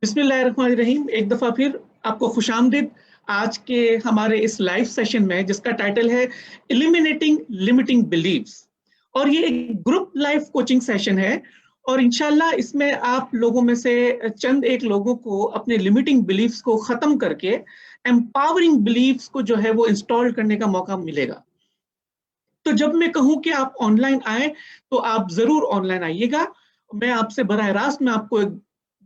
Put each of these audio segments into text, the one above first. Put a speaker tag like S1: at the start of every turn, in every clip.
S1: बिस्मिल्लाहिर्रहमानिर्रहीम। एक दफ़ा फिर आपको खुशामदीद आज के हमारे इस लाइव सेशन में, जिसका टाइटल है एलिमिनेटिंग लिमिटिंग बिलीव्स। और ये एक ग्रुप लाइव कोचिंग सेशन है और इंशाल्लाह इसमें आप लोगों में से चंद एक लोगों को अपने लिमिटिंग बिलीव्स को ख़त्म करके एम्पावरिंग बिलीव्स को जो है वो इंस्टॉल करने का मौका मिलेगा। तो जब मैं कहूं कि आप ऑनलाइन आए तो आप जरूर ऑनलाइन आइएगा। मैं आपसे बराह रास्त मैं आपको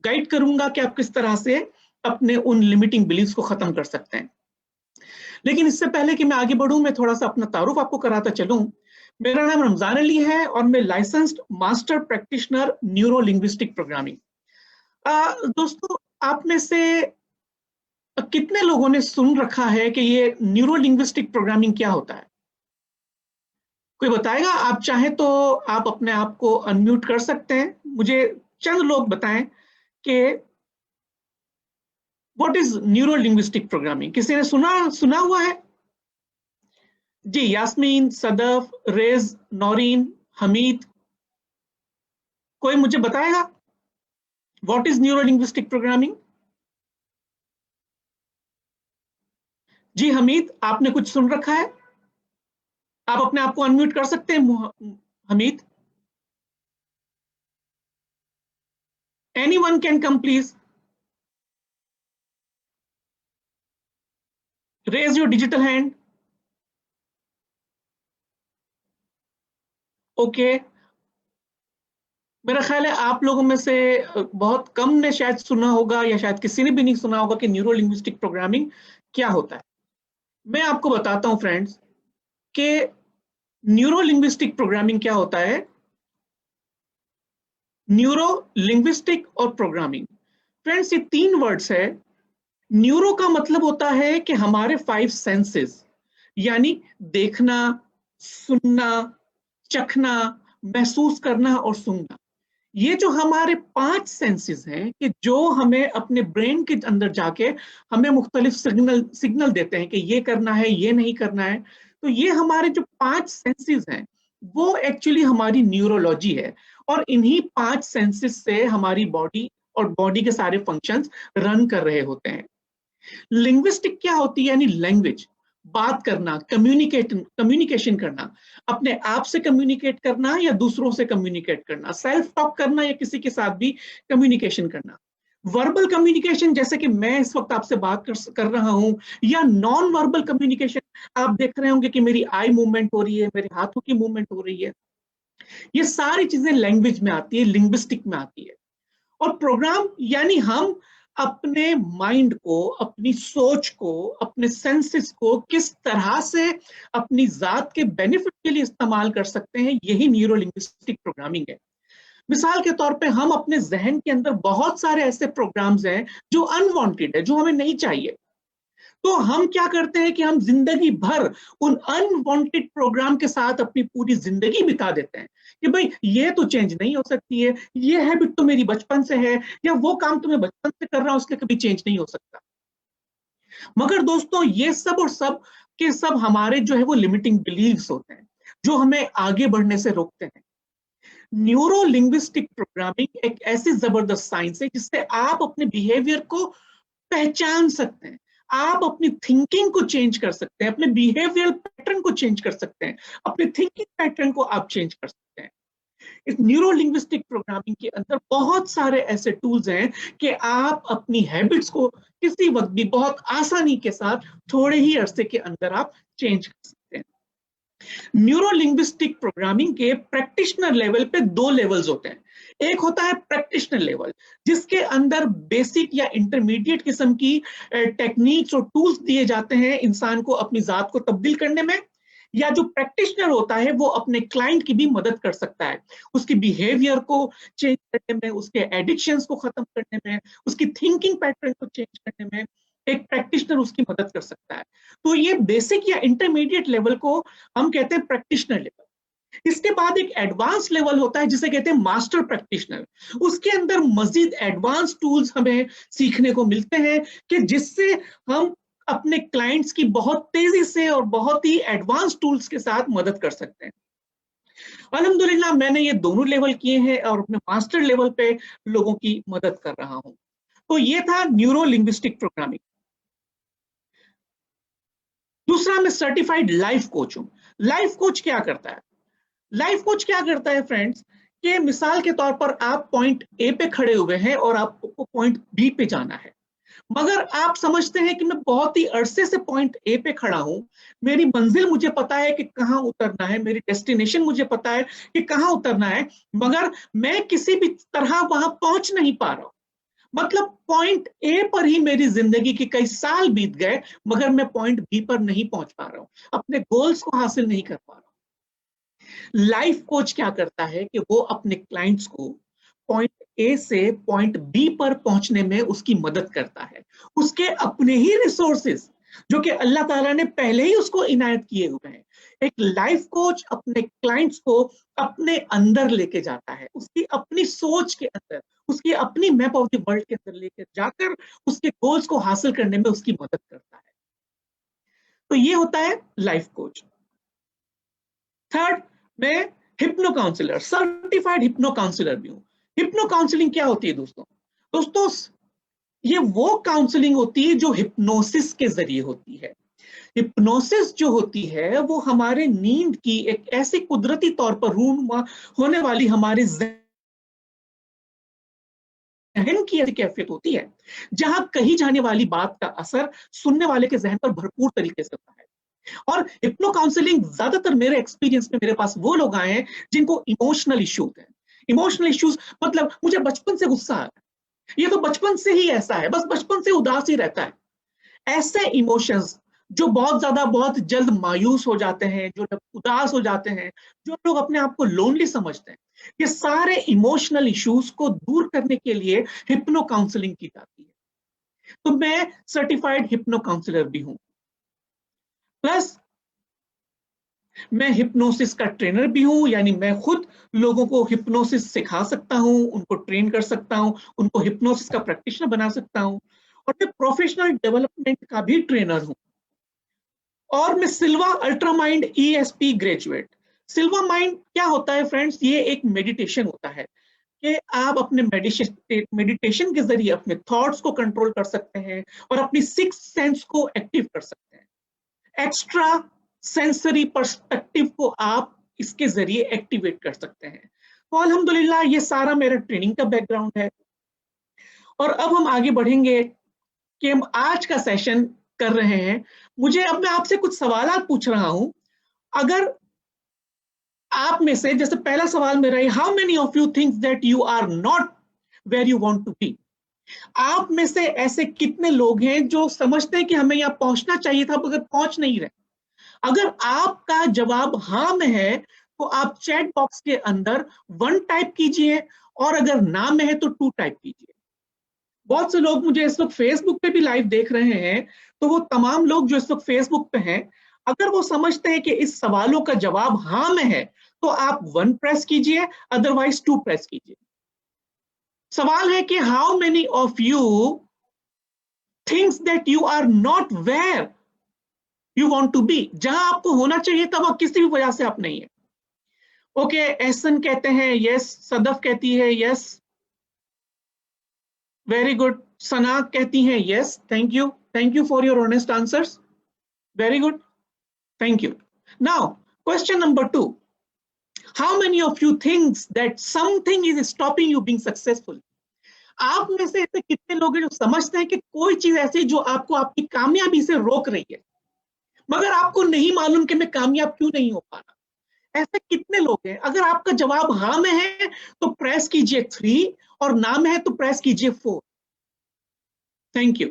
S1: गाइड करूंगा कि आप किस तरह से अपने उन लिमिटिंग बिलीव्स को खत्म कर सकते हैं। लेकिन इससे पहले कि मैं आगे बढ़ूं, मैं थोड़ा सा अपना तारुफ आपको कराता चलूं। मेरा नाम रमजान अली है और मैं licensed master practitioner neuro linguistic programming. दोस्तों, आप में से कितने लोगों ने सुन रखा है कि ये न्यूरो लिंग्विस्टिक प्रोग्रामिंग क्या होता है? कोई बताएगा? आप चाहें तो आप अपने आप को अनम्यूट कर सकते हैं। मुझे चंद लोग बताएं कि what is neuro linguistic programming. किसी ने सुना हुआ है? जी, यास्मीन, सदफ, रेज, नौरीन, हमीद। कोई मुझे बताएगा what is neuro linguistic programming? जी हमीद, आपने कुछ सुन रखा है? आप अपने आप को अनम्यूट कर सकते हैं Hameed. Anyone can come please, raise your digital hand. Okay, मेरा ख्याल है आप लोगों में से बहुत कम ने शायद सुना होगा या शायद किसी ने भी नहीं सुना होगा कि न्यूरो लिंग्विस्टिक प्रोग्रामिंग क्या होता है। मैं आपको बताता हूं फ्रेंड्स कि न्यूरो लिंग्विस्टिक प्रोग्रामिंग क्या होता है। न्यूरो, लिंग्विस्टिक और प्रोग्रामिंग, फ्रेंड्स ये तीन वर्ड्स है। न्यूरो का मतलब होता है कि हमारे 5 सेंसेस, यानी देखना, सुनना, चखना, महसूस करना और सूंघना। ये जो हमारे 5 सेंसेस हैं कि जो हमें अपने ब्रेन के अंदर जाके हमें मुख्तलिफ सिग्नल देते हैं कि ये करना है, ये नहीं करना है। तो ये हमारे जो 5 सेंसेस हैं वो एक्चुअली हमारी न्यूरोलॉजी है। और इन्हीं 5 सेंसेस से हमारी बॉडी और बॉडी के सारे फंक्शंस रन कर रहे होते हैं। लिंग्विस्टिक क्या होती है? यानी लैंग्वेज, बात करना, कम्युनिकेशन करना, अपने आप से कम्युनिकेट करना या दूसरों से कम्युनिकेट करना, सेल्फ टॉक करना या किसी के साथ भी कम्युनिकेशन करना। वर्बल कम्युनिकेशन, जैसे कि मैं इस वक्त आपसे बात कर रहा हूं, या नॉन वर्बल कम्युनिकेशन, आप देख रहे होंगे कि मेरी आई मूवमेंट हो रही है, मेरे हाथों की मूवमेंट हो रही है। ये सारी चीजें लैंग्वेज में आती है, लिंग्विस्टिक में आती है। और प्रोग्राम यानी हम अपने माइंड को, अपनी सोच को, अपने सेंसेस को किस तरह से अपनी जात के बेनिफिट के लिए इस्तेमाल कर सकते हैं, यही न्यूरो लिंग्विस्टिक प्रोग्रामिंग है। मिसाल के तौर पे हम अपने जहन के अंदर बहुत सारे ऐसे प्रोग्राम्स हैं जो अनवांटेड है, जो हमें नहीं चाहिए। तो हम क्या करते हैं कि हम जिंदगी भर उन अनवांटेड प्रोग्राम के साथ अपनी पूरी जिंदगी बिता देते हैं कि भाई ये तो चेंज नहीं हो सकती है, ये हैबिट तो मेरी बचपन से है, या वो काम तो मैं बचपन से कर रहा हूं इसलिए कभी चेंज नहीं हो सकता। मगर दोस्तों, ये सब और सब के सब हमारे जो है वो लिमिटिंग बिलीव्स होते हैं जो हमें आगे बढ़ने से रोकते हैं। न्यूरो लिंग्विस्टिक प्रोग्रामिंग एक ऐसी जबरदस्त साइंस है जिससे आप अपने बिहेवियर को पहचान सकते हैं, आप अपनी थिंकिंग को चेंज कर सकते हैं, अपने बिहेवियरल पैटर्न को चेंज कर सकते हैं, अपने थिंकिंग पैटर्न को आप चेंज कर सकते हैं। इस न्यूरो लिंग्विस्टिक प्रोग्रामिंग के अंदर बहुत सारे ऐसे टूल्स हैं कि आप अपनी हैबिट्स को किसी वक्त भी बहुत आसानी के साथ थोड़े ही अरसे के अंदर आप चेंज कर सकते हैं। न्यूरो लिंग्विस्टिक प्रोग्रामिंग के प्रैक्टिशनर लेवल पे 2 लेवल्स होते हैं। एक होता है प्रैक्टिशनर लेवल, जिसके अंदर बेसिक या इंटरमीडिएट किस्म की टेक्निक्स और टूल्स दिए जाते हैं इंसान को अपनी जात को तब्दील करने में। या जो प्रैक्टिशनर होता है वो अपने क्लाइंट की भी मदद कर सकता है, उसकी बिहेवियर को चेंज करने में, उसके एडिक्शंस को खत्म करने में, उसकी थिंकिंग पैटर्न को चेंज करने में एक प्रैक्टिशनर उसकी मदद कर सकता है। तो ये बेसिक या इंटरमीडिएट लेवल को हम कहते हैं प्रैक्टिशनर लेवल। इसके बाद एक एडवांस लेवल होता है जिसे कहते हैं मास्टर प्रैक्टिशनर। उसके अंदर मजीद एडवांस टूल्स हमें सीखने को मिलते हैं कि जिससे हम अपने क्लाइंट्स की बहुत तेजी से और बहुत ही एडवांस टूल्स के साथ मदद कर सकते हैं। अल्हम्दुलिल्लाह मैंने ये दोनों लेवल किए हैं और अपने मास्टर लेवल पे लोगों की मदद कर रहा हूं। तो ये था न्यूरो लिंग्विस्टिक प्रोग्रामिंग। दूसरा, मैं सर्टिफाइड लाइफ कोच हूं। लाइफ कोच क्या करता है? लाइफ कोच क्या करता है फ्रेंड्स, कि मिसाल के तौर पर आप पॉइंट ए पे खड़े हुए हैं और आपको पॉइंट बी पे जाना है, मगर आप समझते हैं कि मैं बहुत ही अरसे से पॉइंट ए पे खड़ा हूं, मेरी मंजिल मुझे पता है कि कहां उतरना है, मेरी डेस्टिनेशन मुझे पता है कि कहां उतरना है, मगर मैं किसी भी तरह वहां पहुंच नहीं पा रहा हूं। मतलब पॉइंट ए पर ही मेरी जिंदगी के कई साल बीत गए, मगर मैं पॉइंट बी पर नहीं पहुंच पा रहा हूं, अपने गोल्स को हासिल नहीं कर पा रहा हूं। लाइफ कोच क्या करता है कि वो अपने क्लाइंट्स को पॉइंट ए से पॉइंट बी पर पहुंचने में उसकी मदद करता है। उसके अपने ही रिसोर्सेज जो कि अल्लाह ताला ने पहले ही उसको इनायत किए हुए हैं, एक लाइफ कोच अपने क्लाइंट्स को अपने अंदर लेके जाता है, उसकी अपनी सोच के अंदर, उसकी अपनी मैप ऑफ द वर्ल्ड के अंदर लेके जाकर उसके गोल्स को हासिल करने में उसकी मदद करता है। तो ये होता है लाइफ कोच। थर्ड, मैं hypno counsellor, certified hypno counsellor भी हूं। हिप्नो काउंसलिंग क्या होती है दोस्तों? दोस्तों, ये वो काउंसलिंग होती है जो हिप्नोसिस के जरिए होती है। हिप्नोसिस जो होती है वो हमारे नींद की एक ऐसी कुदरती तौर पर रूनुमा होने वाली हमारे जहन की ऐसी कैफियत होती है जहां कही जाने वाली बात का असर सुनने वाले के जहन पर भरपूर तरीके से होता है। और हिप्नो काउंसलिंग ज्यादातर मेरे एक्सपीरियंस में मेरे पास वो लोग आए हैं जिनको इमोशनल इश्यूज है। इमोशनल इश्यूज मतलब मुझे बचपन से गुस्सा आ रहा है, ये तो बचपन से ही ऐसा है, बस बचपन से उदास ही रहता है। ऐसे इमोशंस जो बहुत ज्यादा बहुत जल्द मायूस हो जाते हैं, जो लोग उदास हो जाते हैं, जो लोग अपने आप को लोनली समझते हैं, ये सारे इमोशनल इश्यूज को दूर करने के लिए हिप्नो काउंसलिंग की जाती है। तो मैं सर्टिफाइड हिप्नो काउंसलर भी हूं, प्लस मैं हिप्नोसिस का ट्रेनर भी हूं, यानी मैं खुद लोगों को हिप्नोसिस सिखा सकता हूं, उनको ट्रेन कर सकता हूं, उनको हिप्नोसिस का प्रैक्टिशनर बना सकता हूं, और मैं प्रोफेशनल डेवलपमेंट का भी ट्रेनर हूं। और मैं सिल्वा अल्ट्रा माइंड ईएसपी ग्रेजुएट। सिल्वा माइंड क्या होता है फ्रेंड्स? ये एक मेडिटेशन होता है कि आप अपने मेडिटेशन के जरिए अपने थॉट्स को कंट्रोल कर सकते हैं और अपनी सिक्स सेंस को एक्टिव कर सकते हैं। एक्स्ट्रा सेंसरी पर्सपेक्टिव को आप इसके जरिए एक्टिवेट कर सकते हैं। तो अल्हम्दुलिल्लाह ये सारा मेरा ट्रेनिंग का बैकग्राउंड है। और अब हम आगे बढ़ेंगे कि हम आज का सेशन कर रहे हैं। मुझे अब मैं आपसे कुछ सवाल पूछ रहा हूं। अगर आप में से, जैसे पहला सवाल मेरा है, how many of you think that you are not where you want to be? आप में से ऐसे कितने लोग हैं जो समझते हैं कि हमें यहाँ पहुंचना चाहिए था मगर पहुंच नहीं रहे? अगर आपका जवाब हाँ में है तो आप चैट बॉक्स के अंदर 1 टाइप कीजिए, और अगर ना में है तो 2 टाइप कीजिए। बहुत से लोग मुझे इस वक्त फेसबुक पे भी लाइव देख रहे हैं, तो वो तमाम लोग जो इस वक्त फेसबुक पे हैं, अगर वो समझते हैं कि इस सवालों का जवाब हाँ में है तो आप 1 प्रेस कीजिए, अदरवाइज 2 प्रेस कीजिए। सवाल है कि how many of you thinks that you are not where you want to be? जहां आपको होना चाहिए तब आप किसी भी वजह से आप नहीं है। ओके, एहसन कहते हैं यस, सदफ कहती है यस, वेरी गुड, सना कहती हैं yes, thank you for your honest answers, very good, thank you. Now question number 2, how many of you thinks that something is stopping you being successful? आप में से ऐसे कितने लोग हैं जो समझते हैं कि कोई चीज ऐसी जो आपको आपकी कामयाबी से रोक रही है, मगर आपको नहीं मालूम कि मैं कामयाब क्यों नहीं हो पा रहा? ऐसे कितने लोग हैं? अगर आपका जवाब हाँ में है तो प्रेस कीजिए 3, और ना में है तो प्रेस कीजिए 4। Thank you.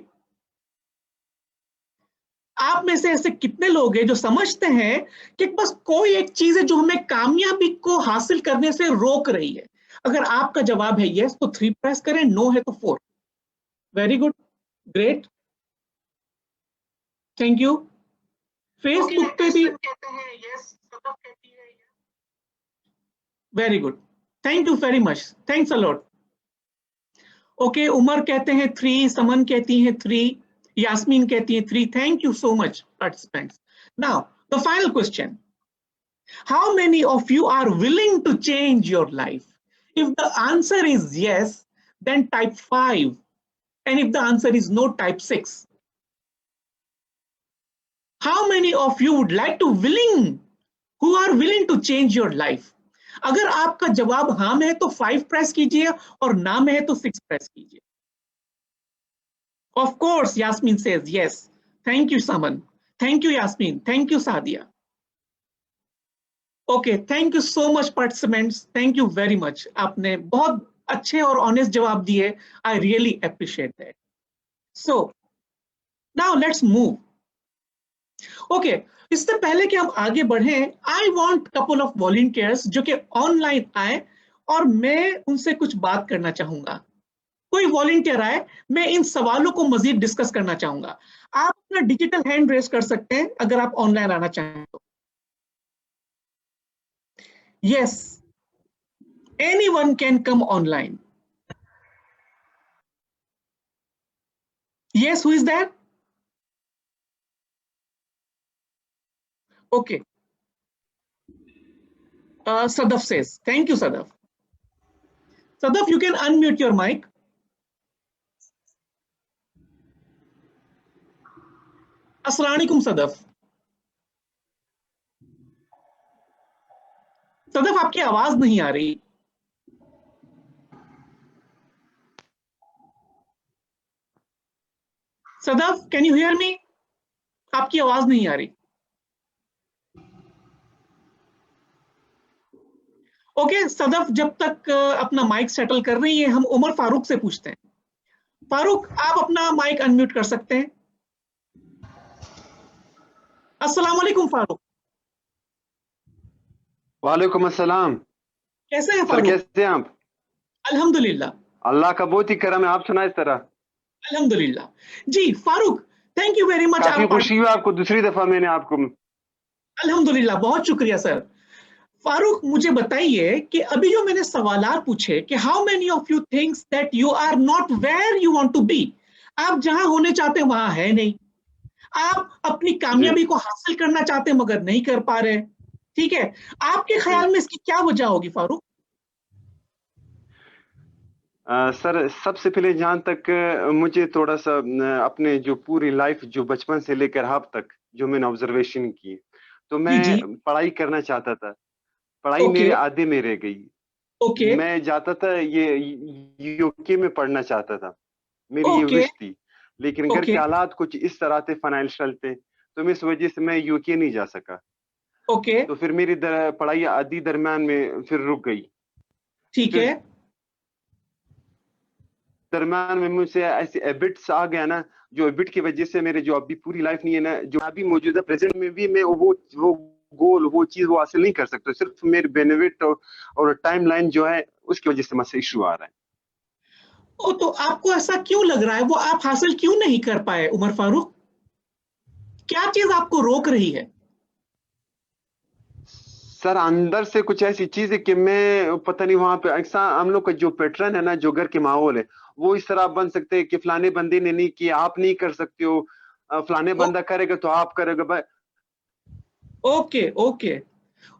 S1: आप में से ऐसे कितने लोग हैं जो समझते हैं कि बस कोई एक चीज है जो हमें कामयाबी को हासिल करने से रोक रही है? अगर आपका जवाब है यस तो 3 प्रेस करें, नो है तो 4। Very good, great, thank you. Facebook पे भी कहते हैं यस, सदफ कहती है yes, very good, thank you very much, thanks a lot. Okay, Umar कहते हैं 3, समन कहती हैं 3, यास्मीन कहती हैं 3। Thank you so much participants. Now the final question, how many of you are willing to change your life? If the answer is yes, then type 5. And if the answer is no, type 6. How many of you would like to who are willing to change your life? अगर आपका जवाब हाँ में है तो 5 press कीजिए और ना में है तो 6 प्रेस कीजिए. Of course, Yasmin says yes. Thank you, Saman. Thank you, Yasmin. Thank you, Sadia. Okay, thank you so much, participants. Thank you very much. आपने बहुत अच्छे और ऑनेस्ट जवाब दिए. I really appreciate that. So, now let's move. Okay, इससे पहले कि हम आगे बढ़ें, I want couple of volunteers जो कि ऑनलाइन आए और मैं उनसे कुछ बात करना चाहूंगा. कोई वॉलंटियर आए, मैं इन सवालों को मजीद डिस्कस करना चाहूंगा. आप अपना डिजिटल हैंड रेज कर सकते हैं अगर आप ऑनलाइन आना चाहें तो. Yes, anyone can come online. Yes, who is that? Okay, Sadaf says. Thank you, Sadaf. Sadaf, you can unmute your mic. अस्सलाम वालेकुम सदफ. सदफ, आपकी आवाज नहीं आ रही. सदफ, कैन यू हियर मी? आपकी आवाज नहीं आ रही. ओके, सदफ जब तक अपना माइक सेटल कर रही है, हम उमर फारूक से पूछते हैं. फारूक, आप अपना माइक अनम्यूट कर सकते हैं. अस्सलाम वालेकुम फारूक.
S2: वालेकुम अस्सलाम.
S1: कैसे हैं फारूक?
S2: कैसे हैं आप?
S1: अल्हम्दुलिल्लाह.
S2: अल्लाह का बहुत ही करम है. आप सुनाए इस तरह?
S1: अल्हम्दुलिल्लाह. जी Farooq, thank you very much.
S2: काफी खुशी हुई आपको, दूसरी दफा मैंने आपको.
S1: अल्हम्दुलिल्लाह, बहुत शुक्रिया सर. फारूक, मुझे बताइए कि अभी जो मैंने सवालात पूछे कि how many of you thinks that you are not where you want to be. आप जहां होने चाहते हैं वहां है नहीं. आप अपनी कामयाबी को हासिल करना चाहते हैं मगर नहीं कर पा रहे. ठीक है, आपके ख्याल में इसकी क्या वजह होगी फारूक?
S2: सर, सबसे पहले जहां तक मुझे थोड़ा सा अपने जो पूरी लाइफ जो बचपन से लेकर अब तक जो मैंने ऑब्जर्वेशन की, तो मैं पढ़ाई करना चाहता था. पढ़ाई मेरे आधे में रह गई. मैं जाता था ये यूके में पढ़ना चाहता था. मेरी ये विश थी, लेकिन घर के हालात कुछ इस तरह थे, फाइनेंशियल थे, तो इस वजह से मैं यूके नहीं जा सका. तो फिर मेरी पढ़ाई आधी दरम्यान में फिर रुक गई.
S1: ठीक है.
S2: दरम्यान में मुझसे ऐसे हैबिट्स आ गया ना, जो हैबिट की वजह से मेरे जो अभी पूरी लाइफ नहीं है ना, जो अभी मौजूदा प्रेजेंट में भी मैं वो गोल, वो चीज वो हासिल नहीं कर सकता. सिर्फ मेरे बेनिफिट और टाइमलाइन जो है उसकी वजह से मुझसे इशू आ रहा है.
S1: तो आपको ऐसा क्यों लग रहा है? वो आप हासिल क्यों नहीं कर पाए उमर फारूक? क्या चीज आपको रोक रही है?
S2: सर, अंदर से कुछ ऐसी चीज है कि मैं पता नहीं, वहां पे ऐसा हम लोग का जो पैटर्न है ना, जो घर के माहौल है, वो इस तरह बन सकते हैं कि फलाने बंदे ने नहीं किया, आप नहीं कर सकते हो. फलाने बंदा करेगा तो आप करेगा.
S1: Okay okay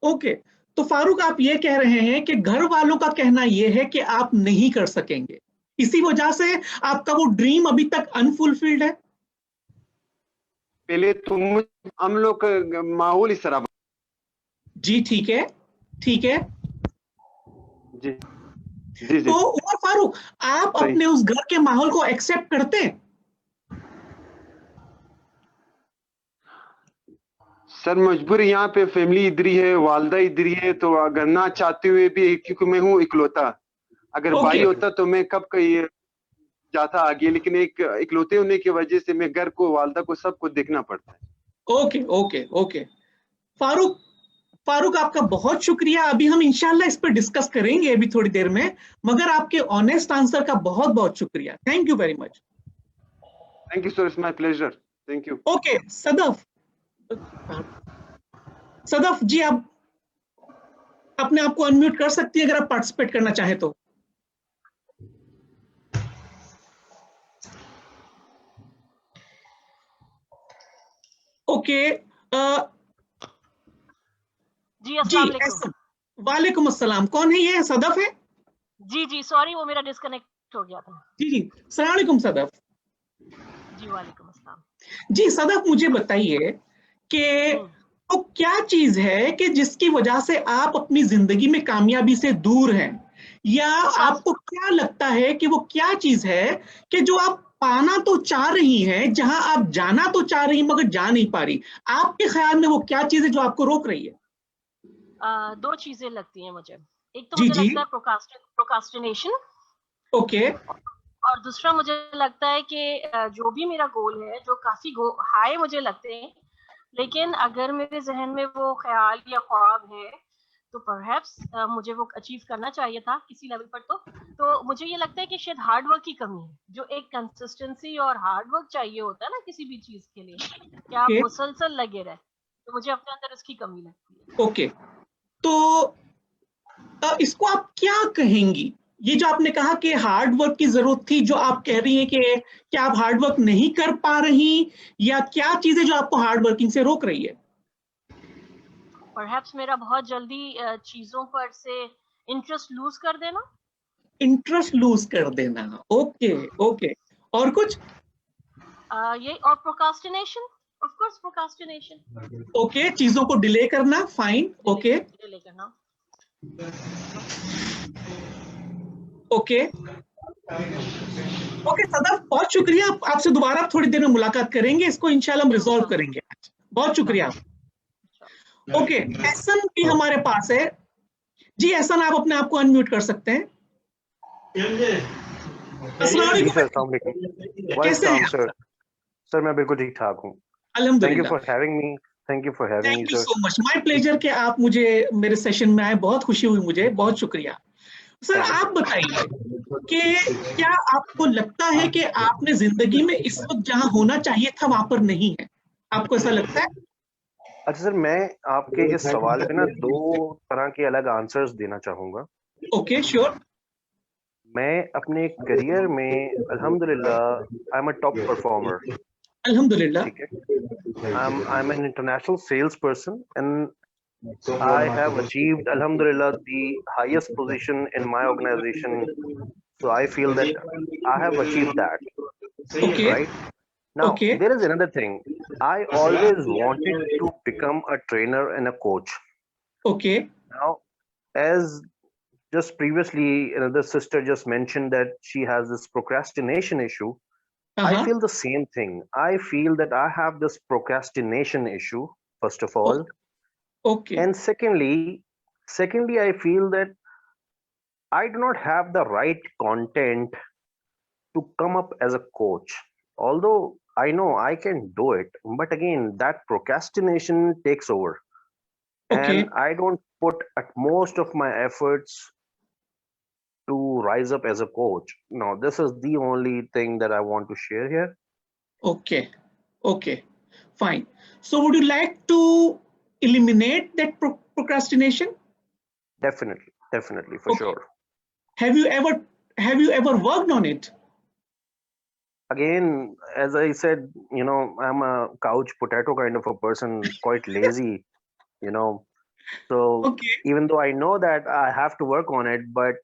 S1: okay. तो फारूक, आप ये कह रहे हैं कि घर वालों का कहना ये है कि आप नहीं कर सकेंगे, इसी वजह से आपका वो ड्रीम अभी तक अनफुलफिल्ड है?
S2: पहले तो हम लोग का माहौल इस तरह.
S1: जी ठीक है, ठीक है
S2: जी जी.
S1: तो उमर फारूक, आप अपने उस घर के माहौल को एक्सेप्ट करते हैं?
S2: सर, मजबूरी यहाँ पे फैमिली इधर ही है, वालदा इधर ही है, तो अगर ना चाहते हुए भी, क्योंकि मैं हूँ इकलौता, अगर भाई होता तो मैं कब का ये जाता आगे, लेकिन एक इकलौते होने की वजह से मैं घर को, वालदा को, सबको देखना पड़ता है.
S1: Okay okay okay. फारूक, आपका बहुत शुक्रिया. अभी हम इंशाल्लाह इस पर डिस्कस करेंगे अभी थोड़ी देर में, मगर आपके ऑनेस्ट आंसर का बहुत बहुत शुक्रिया. Thank you very much.
S2: Thank you sir, it's my pleasure. Thank you.
S1: Okay, Sadaf ji, आप अपने आप को अनम्यूट कर सकती है अगर आप पार्टिसिपेट करना चाहें तो. ओके. जी, वालेकुम अस्सलाम. कौन है ये? सदफ है?
S3: जी, सॉरी, वो मेरा डिस्कनेक्ट डिस्कनेक्ट हो गया था।
S1: जी जी, अस्सलाम वालेकुम सदफ।
S3: जी वालेकुम अस्सलाम।
S1: जी सदफ, मुझे बताइए कि तो क्या चीज है कि जिसकी वजह से आप अपनी जिंदगी में कामयाबी से दूर हैं, या आपको क्या लगता है कि वो क्या चीज है कि जो आप पाना तो चाह रही हैं, जहां आप जाना तो चाह रही मगर जा नहीं पा रही? आपके ख्याल में वो क्या चीज है जो आपको रोक रही है?
S3: दो चीजें लगती हैं मुझे। एक तो
S1: जी
S3: मुझे
S1: जी,
S3: लगता है प्रोकास्टिनेशन,
S1: ओके
S3: और दूसरा मुझे लगता है कि जो भी मेरा गोल है, जो काफी हाई मुझे लगते हैं, लेकिन अगर मेरे जहन में वो ख्याल या ख्वाब है तो परहैप्स मुझे वो अचीव करना चाहिए था किसी लेवल पर। तो मुझे ये लगता है कि शायद हार्ड वर्क की कमी है, जो एक कंसिस्टेंसी और हार्ड वर्क चाहिए होता है ना किसी भी चीज के लिए, कि आप
S1: ओके
S3: मुसलसल लगे रहे, तो मुझे अपने अंदर इसकी कमी लगती है।
S1: ओके। तो इसको आप क्या कहेंगी? ये जो आपने कहा कि हार्ड वर्क की जरूरत थी, जो आप कह रही हैं कि क्या आप हार्ड वर्क नहीं कर पा रही, या क्या चीजें जो आपको हार्ड वर्किंग से रोक रही है?
S3: परहैप्स मेरा बहुत जल्दी चीजों पर से इंटरेस्ट लूज कर देना।
S1: इंटरेस्ट लूज कर देना, ओके ओके। और कुछ?
S3: ये और procrastination, of course procrastination,
S1: okay, चीजों को डिले करना, फाइन, ओके
S3: डिले करना।
S1: ओके ओके सदफ, बहुत शुक्रिया। आपसे दोबारा थोड़ी देर में मुलाकात करेंगे, इसको इंशाल्लाह हम रिजॉल्व करेंगे। बहुत शुक्रिया। ओके, एहसन भी हमारे पास है। जी एहसन, आप अपने आप को अनम्यूट कर सकते हैं। अस्सलाम
S4: जी
S1: वालेकुम।
S4: सर, अस्सलाम वालेकुम।
S1: कैसे हैं?
S4: सर सर मैं बिल्कुल ठीक ठाक हूँ। थैंक यू
S1: अल्हम्दुलिल्लाह।
S4: For having me. Thank you for having me
S1: thank you
S4: sir.
S1: So much, my pleasure कि आप मुझे मेरे सेशन में आए, बहुत खुशी हुई मुझे, बहुत शुक्रिया। सर आप बताइए कि क्या आपको लगता है कि आपने जिंदगी में इस वक्त जहां होना चाहिए था वहां पर नहीं है? आपको ऐसा लगता है?
S4: अच्छा सर, मैं आपके इस सवाल पे ना दो तरह के अलग आंसर्स देना चाहूंगा।
S1: Okay sure.
S4: मैं अपने करियर में अल्हम्दुलिल्लाह I am a top performer.
S1: अल्हम्दुलिल्लाह।
S4: ठीक है, I am an international sales person and I have achieved, Alhamdulillah, the highest position in my organization. So I feel that I have achieved that,
S1: okay
S4: right? Now,
S1: okay
S4: there is another thing. I always wanted to become a trainer and a coach.
S1: Okay
S4: Now, as just previously, another sister just mentioned that she has this procrastination issue. I feel the same thing. I feel that I have this procrastination issue, first of all.
S1: Okay
S4: And secondly, I feel that I do not have the right content to come up as a coach. Although I know I can do it, but again, that procrastination takes over.
S1: Okay
S4: And I don't put at most of my efforts to rise up as a coach. Now, this is the only thing that I want to share here.
S1: Okay okay fine. So would you like to eliminate that procrastination?
S4: Definitely, for
S1: Okay.
S4: sure.
S1: Have you ever worked on it?
S4: Again, as I said, I'm a couch potato kind of a person, quite lazy, so
S1: Okay.
S4: even though I know that I have to work on it, but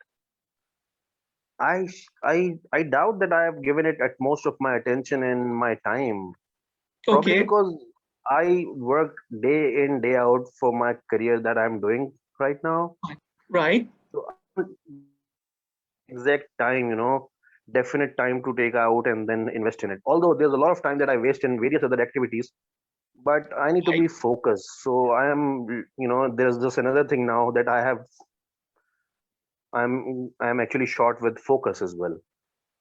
S4: I doubt that I have given it at most of my attention and my time, probably
S1: Okay.
S4: because I work day in day out for my career that I'm doing right now.
S1: Right.
S4: So exact time, definite time to take out and then invest in it. Although there's a lot of time that I waste in various other activities, but I need to be focused. So I am, there's just another thing now that I'm actually short with focus as well.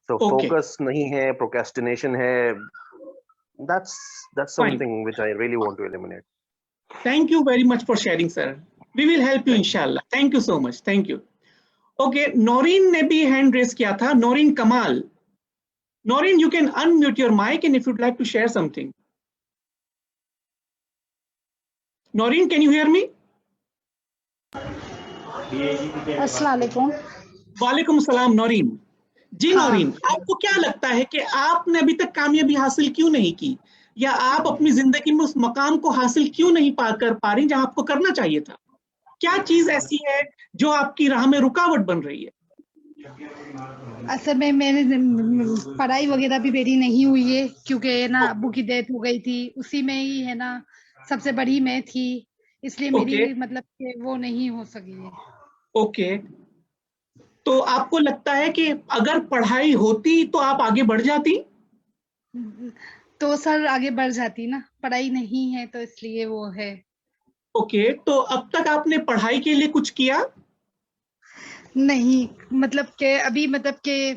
S4: So
S1: Okay.
S4: focus nahi hai, procrastination hai. That's
S1: Fine.
S4: something which I really want to eliminate.
S1: Thank you very much for sharing, sir. We will help you, inshallah. Thank you so much. Thank you. Okay, Noreen ने भी hand raise किया था. Noreen Kamal. Noreen, you can unmute your mic and if you'd like to share something. Noreen, can you hear me?
S5: अस्सलाम वालेकुम।
S1: वालेकुम सलाम नौरीन। जी नौरीन, आपको क्या लगता है कि आपने अभी तक कामयाबी हासिल क्यों नहीं की, या आप अपनी जिंदगी में उस मकाम को हासिल क्यों नहीं कर पा रही जहां आपको करना चाहिए था? क्या चीज ऐसी है जो आपकी राह में रुकावट बन रही है?
S5: असल में मैंने पढ़ाई वगैरह भी मेरी नहीं हुई है, क्योंकि ना अब्बू की डेथ हो गई थी, उसी में ही है ना, सबसे बड़ी मैं थी, इसलिए मेरी मतलब कि वो नहीं हो सकी है।
S1: ओके, तो आपको लगता है कि अगर पढ़ाई होती तो आप आगे बढ़ जाती?
S5: तो सर आगे बढ़ जाती ना, पढ़ाई नहीं है तो इसलिए वो है।
S1: ओके, तो अब तक आपने पढ़ाई के लिए कुछ किया?
S5: नहीं, मतलब के अभी मतलब के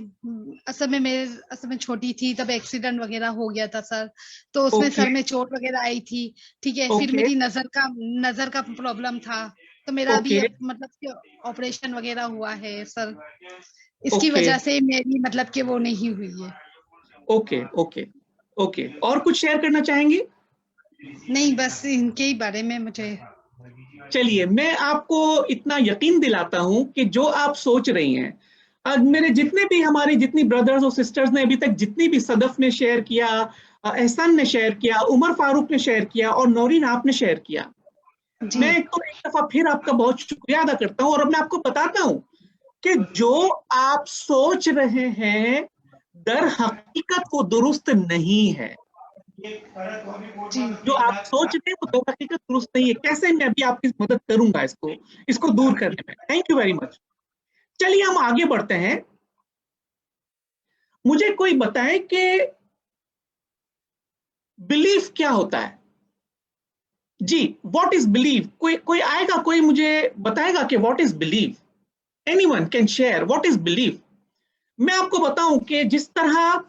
S5: असल में छोटी थी तब एक्सीडेंट वगैरह हो गया था सर, तो उसमें
S1: ओके,
S5: सर में चोट वगैरह आई थी। ठीक है, फिर
S1: ओके,
S5: मेरी नजर का प्रॉब्लम था, तो मेरा अभी
S1: ओके,
S5: मतलब कि ऑपरेशन वगैरह हुआ है सर, इसकी
S1: ओके,
S5: वजह से मेरी मतलब कि वो नहीं हुई है।
S1: ओके, ओके, ओके, और कुछ शेयर करना चाहेंगी?
S5: नहीं, बस इनके ही बारे में मुझे।
S1: चलिए, मैं आपको इतना यकीन दिलाता हूं कि जो आप सोच रही हैं, आज मेरे जितने भी हमारे जितनी ब्रदर्स और सिस्टर्स ने अभी तक, जितनी भी सदफ ने शेयर किया, एहसान ने शेयर किया, उमर फारूक ने शेयर किया और नौरीन आपने शेयर किया,
S5: जी
S1: मैं तो एक दफा फिर आपका बहुत शुक्रिया अदा करता हूं और अब मैं आपको बताता हूं कि जो आप सोच रहे हैं दर हकीकत वो दुरुस्त नहीं है।
S5: जी
S1: जो आप सोच रहे हैं वो दर हकीकत दुरुस्त नहीं है। कैसे? मैं अभी आपकी मदद करूंगा इसको दूर करने में। Thank you very much. चलिए हम आगे बढ़ते हैं। मुझे कोई बताए कि बिलीफ क्या होता है? जी, व्हाट इज बिलीव? कोई कोई आएगा, कोई मुझे बताएगा कि what is believe? Anyone can share what is believe? मैं आपको बताऊं कि जिस तरह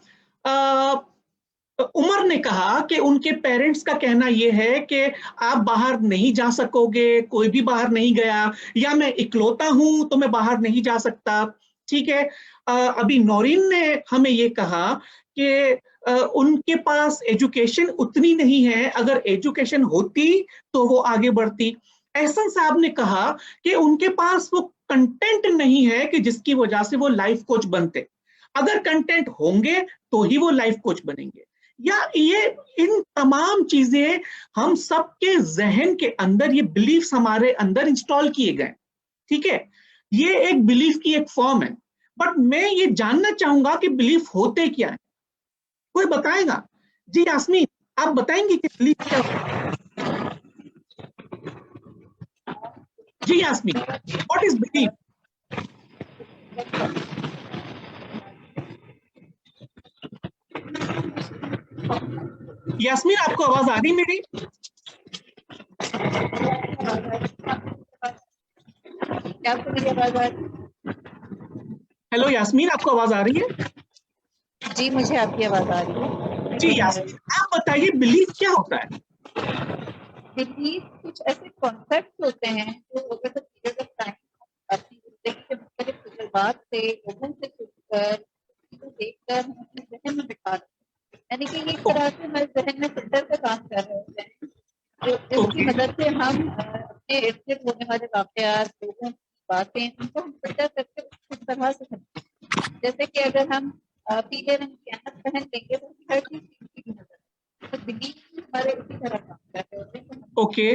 S1: उमर ने कहा कि उनके पेरेंट्स का कहना यह है कि आप बाहर नहीं जा सकोगे, कोई भी बाहर नहीं गया, या मैं इकलौता हूं तो मैं बाहर नहीं जा सकता। ठीक है, अभी नौरीन ने हमें ये कहा कि उनके पास एजुकेशन उतनी नहीं है, अगर एजुकेशन होती तो वो आगे बढ़ती। एहसन साहब ने कहा कि उनके पास वो कंटेंट नहीं है कि जिसकी वजह से वो लाइफ कोच बनते, अगर कंटेंट होंगे तो ही वो लाइफ कोच बनेंगे। या ये इन तमाम चीजें हम सबके जहन के अंदर, ये बिलीफ्स हमारे अंदर इंस्टॉल किए गए। ठीक है, ये एक बिलीफ की एक फॉर्म है, बट मैं ये जानना चाहूंगा कि बिलीफ होते क्या है? कोई बताएगा? जी यास्मीन, आप बताएंगे कि बिलीफ क्या होता है? जी Yasmeen, what is belief? Yasmeen, आपको आवाज आ रही मेरी?
S6: क्या आपको मेरी आवाज आ रही है?
S1: हेलो यास्मीन, आपको आवाज आ रही है?
S6: जी, मुझे आपकी आवाज आ रही है।
S1: जी यास्मीन, आप बताइए बिलीफ क्या होता है?
S6: बिलीफ कुछ ऐसे कॉन्सेप्ट होते हैं जो over the period of time अपनी जिंदगी के मुख्तलिफ तजुर्बात से, लोगों से सीखकर, चीजों देखकर हम अपने जहन में बिठा रहे हैं। यानी कि ये एक तरह से हमारे जहन में फिल्टर का काम कर रहे होते हैं, जिसकी मदद से हम अपने इर्द गिर्द होने वाले वाकयात, लोगों की बातें, उनको हम फिल्टर करके उस तरह से समझते हैं। जैसे कि अगर हम पीले रंग की ऐनक पहन लेंगे तो हर चीज पीली नजर आएगी। तो बिलीफ हमारे उसी तरह काम कर रहे होते हैं।
S1: ओके,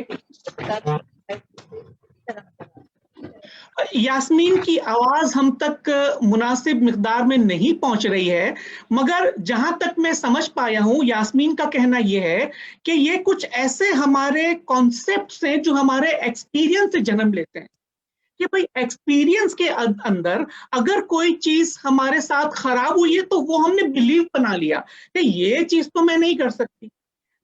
S1: यास्मीन की आवाज हम तक मुनासिब मिकदार में नहीं पहुंच रही है, मगर जहां तक मैं समझ पाया हूं, यास्मीन का कहना यह है कि ये कुछ ऐसे हमारे कॉन्सेप्ट्स हैं जो हमारे एक्सपीरियंस से जन्म लेते हैं कि भाई एक्सपीरियंस के अंदर अगर कोई चीज हमारे साथ खराब हुई है तो वो हमने बिलीव बना लिया कि ये चीज तो मैं नहीं कर सकती।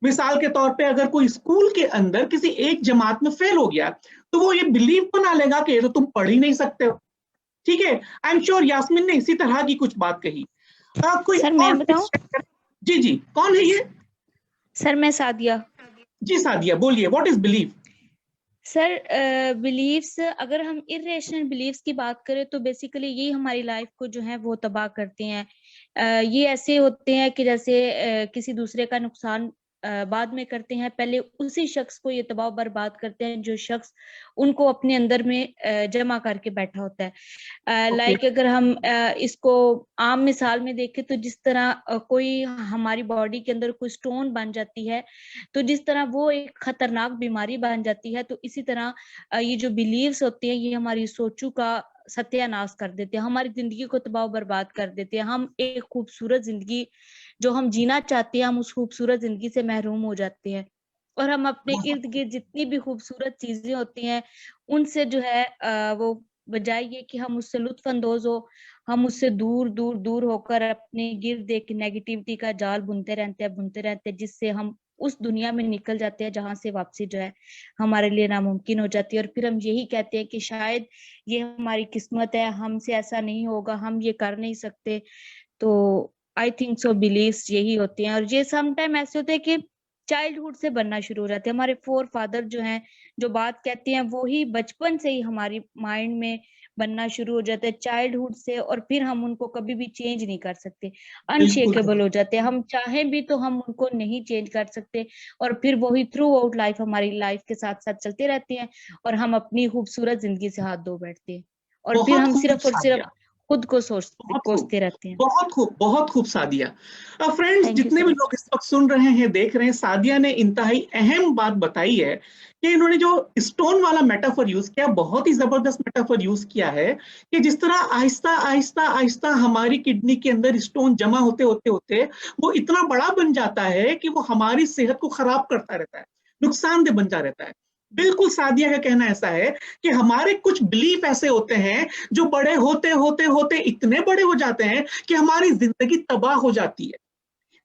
S1: मिसाल के तौर पे अगर कोई स्कूल के अंदर किसी एक जमात में फेल हो गया तो वो ये बिलीव बना लेगा कि ये तो तुम पढ़ ही नहीं सकते हो। ठीक है, आई एम श्योर यास्मीन ने इसी तरह की कुछ बात कही। कोई
S7: सर
S1: और
S7: मैं बताऊं?
S1: जी जी, कौन है ये?
S7: सर मैं सादिया।
S1: जी सादिया, बोलिए, what is believe?
S7: Sir believes, अगर हम इरेशनल बिलीव्स की बात करें तो बेसिकली ये हमारी लाइफ को जो है वो तबाह करते हैं। ये ऐसे होते हैं कि जैसे किसी दूसरे का नुकसान बाद में करते हैं, पहले उसी शख्स को ये तबाह बर्बाद करते हैं जो शख्स उनको अपने अंदर में जमा करके बैठा होता है। लाइक अगर हम इसको आम मिसाल में देखें तो जिस तरह कोई हमारी बॉडी के अंदर कोई स्टोन बन जाती है, तो जिस तरह वो एक खतरनाक बीमारी बन जाती है, तो इसी तरह ये जो बिलीव्स होते हैं ये हमारी सोचों का सत्यानाश कर देते हैं, हमारी जिंदगी को तबाह बर्बाद कर देते हैं। हम एक खूबसूरत जिंदगी जो हम जीना चाहते हैं, हम उस खूबसूरत जिंदगी से महरूम हो जाते हैं। और हम अपने इर्द गिर्द जितनी भी खूबसूरत चीजें होती हैं उनसे जो है वो बजाय ये कि हम उससे लुत्फ अंदोज हो, हम उससे दूर दूर दूर होकर अपने गिर्द एक नेगेटिविटी का जाल बुनते रहते हैं, जिससे हम उस दुनिया में निकल जाते हैं जहां से वापसी जो है हमारे लिए नामुमकिन हो जाती है। और फिर हम यही कहते हैं कि शायद ये हमारी किस्मत है, हमसे ऐसा नहीं होगा, हम ये कर नहीं सकते। तो आई थिंक सो बिलीव्स यही होते हैं। और ये समटाइम ऐसे होते हैं कि चाइल्डहुड से बनना शुरू हो जाते हैं। हमारे फोर फादर जो हैं जो बात कहते हैं वो ही बचपन से ही हमारी माइंड में बनना शुरू हो जाते हैं, चाइल्डहुड से, और फिर हम उनको कभी भी चेंज नहीं कर सकते, अनशेकेबल हो जाते हैं। हम चाहें भी तो हम उनको नहीं चेंज कर सकते, और फिर वही थ्रू आउट लाइफ हमारी लाइफ के साथ साथ चलते रहते हैं, और हम अपनी खूबसूरत जिंदगी से हाथ धो बैठते हैं, और फिर हम सिर्फ और सिर्फ खुद को कोसते रहते हैं।
S1: बहुत खूब सादिया। फ्रेंड्स, जितने भी लोग इस वक्त सुन रहे हैं, देख रहे हैं, सादिया ने इंतहाई अहम बात बताई है कि इन्होंने जो स्टोन वाला मेटाफर यूज किया, बहुत ही जबरदस्त मेटाफर यूज किया है कि जिस तरह आहिस्ता आहिस्ता आहिस्ता हमारी किडनी के अंदर स्टोन जमा होते होते होते वो इतना बड़ा बन जाता है कि वो हमारी सेहत को खराब करता रहता है, नुकसानदेह बनता रहता है। बिल्कुल सादिया का कहना ऐसा है कि हमारे कुछ बिलीफ ऐसे होते हैं जो बड़े होते होते होते इतने बड़े हो जाते हैं कि हमारी जिंदगी तबाह हो जाती है।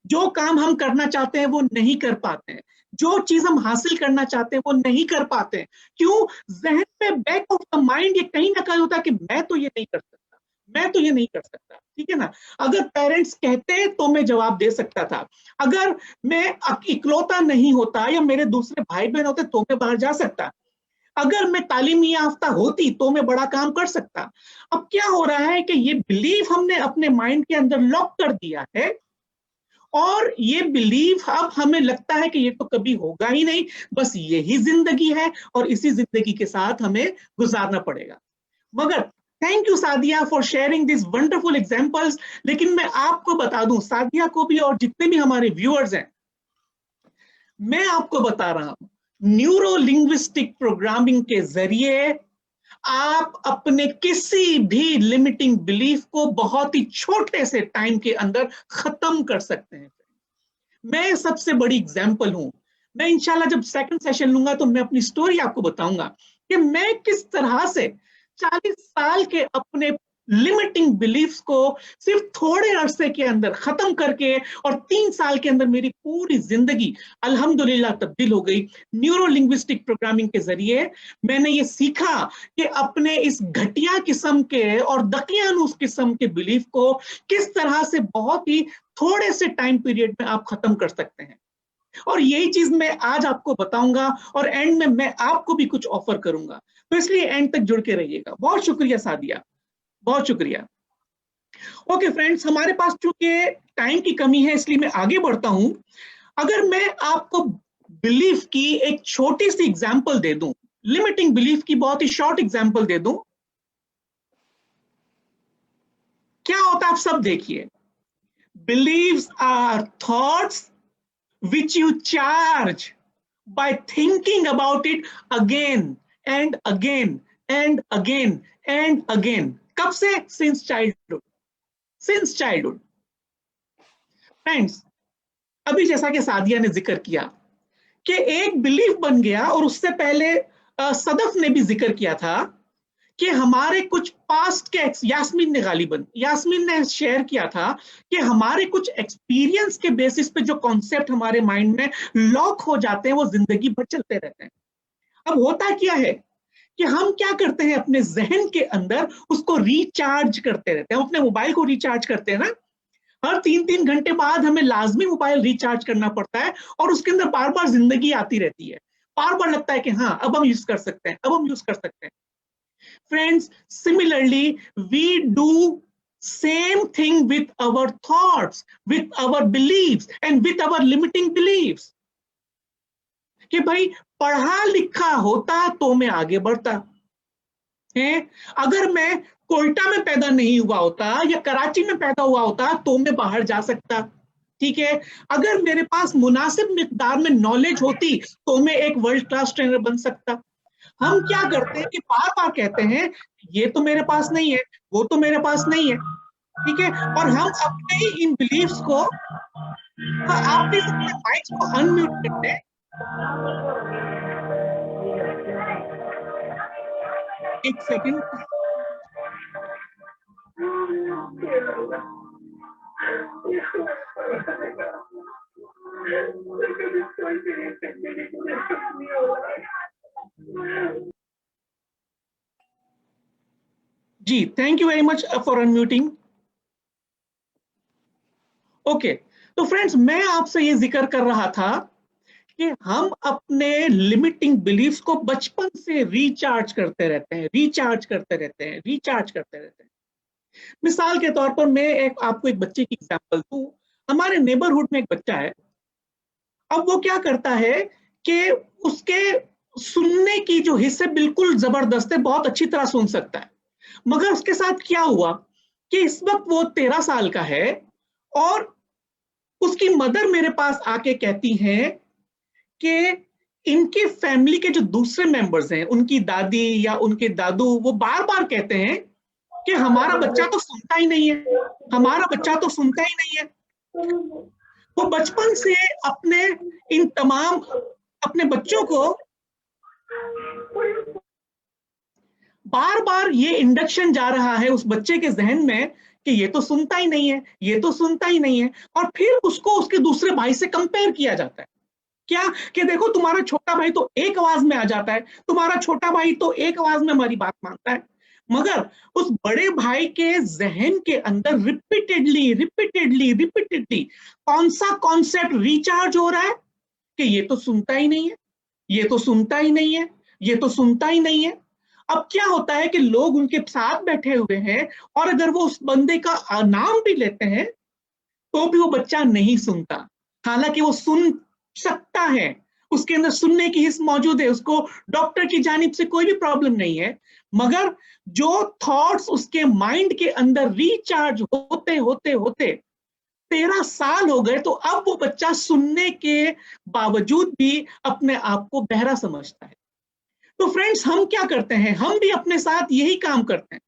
S1: जो काम हम करना चाहते हैं वो नहीं कर पाते हैं, जो चीज हम हासिल करना चाहते हैं वो नहीं कर पाते हैं। क्यों? जहन में बैक ऑफ द माइंड ये कहीं ना कहीं होता है कि मैं तो ये नहीं कर सकता, मैं तो ये नहीं कर सकता। ठीक है ना? अगर पेरेंट्स कहते तो मैं जवाब दे सकता था, अगर मैं इकलौता नहीं होता या मेरे दूसरे भाई बहन होते तो मैं बाहर जा सकता, अगर मैं तालीमी याफ्ता होती तो मैं बड़ा काम कर सकता। अब क्या हो रहा है कि ये बिलीफ हमने अपने माइंड के अंदर लॉक कर दिया है, और ये बिलीफ अब हमें लगता है कि ये तो कभी होगा ही नहीं, बस यही जिंदगी है और इसी जिंदगी के साथ हमें गुजारना पड़ेगा। मगर thank you Sadia for sharing this wonderful examples. लेकिन मैं आपको बता दूं, सादिया को भी और जितने भी हमारे व्यूअर्स हैं, मैं आपको बता रहा हूं, न्यूरो लिंग्विस्टिक प्रोग्रामिंग के जरिए आप अपने किसी भी लिमिटिंग बिलीफ को बहुत ही छोटे से टाइम के अंदर खत्म कर सकते हैं। मैं सबसे बड़ी एग्जांपल हूं। मैं इंशाल्लाह जब सेकंड सेशन लूंगा तो मैं अपनी स्टोरी आपको बताऊंगा कि मैं किस तरह से 40 साल के अपने लिमिटिंग बिलीफ्स को सिर्फ थोड़े अरसे के अंदर खत्म करके, और 3 साल के अंदर मेरी पूरी जिंदगी अल्हम्दुलिल्लाह तब्दील हो गई। न्यूरो लिंग्विस्टिक प्रोग्रामिंग के जरिए मैंने ये सीखा कि अपने इस घटिया किस्म के और दकियानूस किस्म के बिलीफ को किस तरह से बहुत ही थोड़े से टाइम पीरियड में आप खत्म कर सकते हैं। और यही चीज मैं आज आपको बताऊंगा, और एंड में मैं आपको भी कुछ ऑफर करूंगा, तो इसलिए एंड तक जुड़ के रहिएगा। बहुत शुक्रिया सादिया, बहुत शुक्रिया। ओके फ्रेंड्स, हमारे पास चूंकि टाइम की कमी है इसलिए मैं आगे बढ़ता हूं। अगर मैं आपको बिलीफ की एक छोटी सी एग्जांपल दे दूं, लिमिटिंग बिलीफ की बहुत ही शॉर्ट एग्जांपल दे दूं, क्या होता है आप सब देखिए। Believes are thoughts which you charge by thinking about it again and again and again and again. कब से? Since childhood. Since childhood. Friends, अभी जैसा कि सादिया ने जिक्र किया कि एक बिलीफ बन गया, और उससे पहले सदफ ने भी जिक्र किया था कि हमारे कुछ पास्ट के, यास्मीन ने शेयर किया था कि हमारे कुछ एक्सपीरियंस के बेसिस पे जो कॉन्सेप्ट हमारे माइंड में लॉक हो जाते हैं वो जिंदगी भर चलते रहते हैं। अब होता क्या है कि हम क्या करते हैं, अपने जहन के अंदर उसको रिचार्ज करते रहते हैं। हम अपने मोबाइल को रिचार्ज करते हैं ना, हर 3-3 घंटे बाद हमें लाजमी मोबाइल रिचार्ज करना पड़ता है, और उसके अंदर बार बार जिंदगी आती रहती है, बार बार लगता है कि हाँ अब हम यूज कर सकते हैं, अब हम यूज कर सकते हैं। Friends, similarly, we do same thing with our thoughts, with our beliefs, and with our limiting beliefs. कि भाई पढ़ा लिखा होता तो मैं आगे बढ़ता है, अगर मैं कोयटा में पैदा नहीं हुआ होता या कराची में पैदा हुआ होता तो मैं बाहर जा सकता। ठीक है, अगर मेरे पास मुनासिब मिकदार में नॉलेज होती तो मैं एक वर्ल्ड क्लास ट्रेनर बन सकता। हम क्या करते हैं कि बार बार कहते हैं ये तो मेरे पास नहीं है, वो तो मेरे पास नहीं है, ठीक है, और हम अपने ही इन बिलीव्स को, आप प्लीज अपने माइक को अनम्यूट कर दें। एक सेकंड। जी, thank you very much for unmuting. Okay, तो फ्रेंड्स मैं आपसे ये जिक्र कर रहा था कि हम अपने लिमिटिंग बिलीफ्स को बचपन से रिचार्ज करते रहते हैं, रिचार्ज करते रहते हैं, रिचार्ज करते रहते हैं। मिसाल के तौर पर मैं आपको एक बच्चे की एग्जांपल दूं। हमारे नेबरहुड में एक बच्चा है। अब वो क्या करता है कि उसके सुनने की जो हिस्से बिल्कुल जबरदस्त है, बहुत अच्छी तरह सुन सकता है, मगर उसके साथ क्या हुआ कि इस वक्त वो 13 साल का है और उसकी मदर मेरे पास आके कहती हैं कि इनके फैमिली के जो दूसरे मेंबर्स हैं, उनकी दादी या उनके दादू, वो बार बार कहते हैं कि हमारा बच्चा तो सुनता ही नहीं है, हमारा बच्चा तो सुनता ही नहीं है। वो बचपन से अपने इन तमाम अपने बच्चों को बार बार ये इंडक्शन जा रहा है उस बच्चे के जहन में कि ये तो सुनता ही नहीं है, ये तो सुनता ही नहीं है, और फिर उसको उसके दूसरे भाई से कंपेयर किया जाता है। क्या कि देखो तुम्हारा छोटा भाई तो एक आवाज में आ जाता है, तुम्हारा छोटा भाई तो एक आवाज में हमारी बात मानता है, मगर उस बड़े भाई के जहन के अंदर रिपीटेडली रिपीटेडली रिपीटेडली कौन सा कॉन्सेप्ट रिचार्ज हो रहा है कि ये तो सुनता ही नहीं है, ये तो सुनता ही नहीं है, ये तो सुनता ही नहीं है। अब क्या होता है कि लोग उनके साथ बैठे हुए हैं और अगर वो उस बंदे का नाम भी लेते हैं तो भी वो बच्चा नहीं सुनता, हालांकि वो सुन सकता है, उसके अंदर सुनने की हिस्स मौजूद है, उसको डॉक्टर की जानिब से कोई भी प्रॉब्लम नहीं है, मगर जो थॉट्स उसके माइंड के अंदर रिचार्ज होते होते होते 13 साल हो गए, तो अब वो बच्चा सुनने के बावजूद भी अपने आप को बहरा समझता है। तो फ्रेंड्स हम क्या करते हैं, हम भी अपने साथ यही काम करते हैं,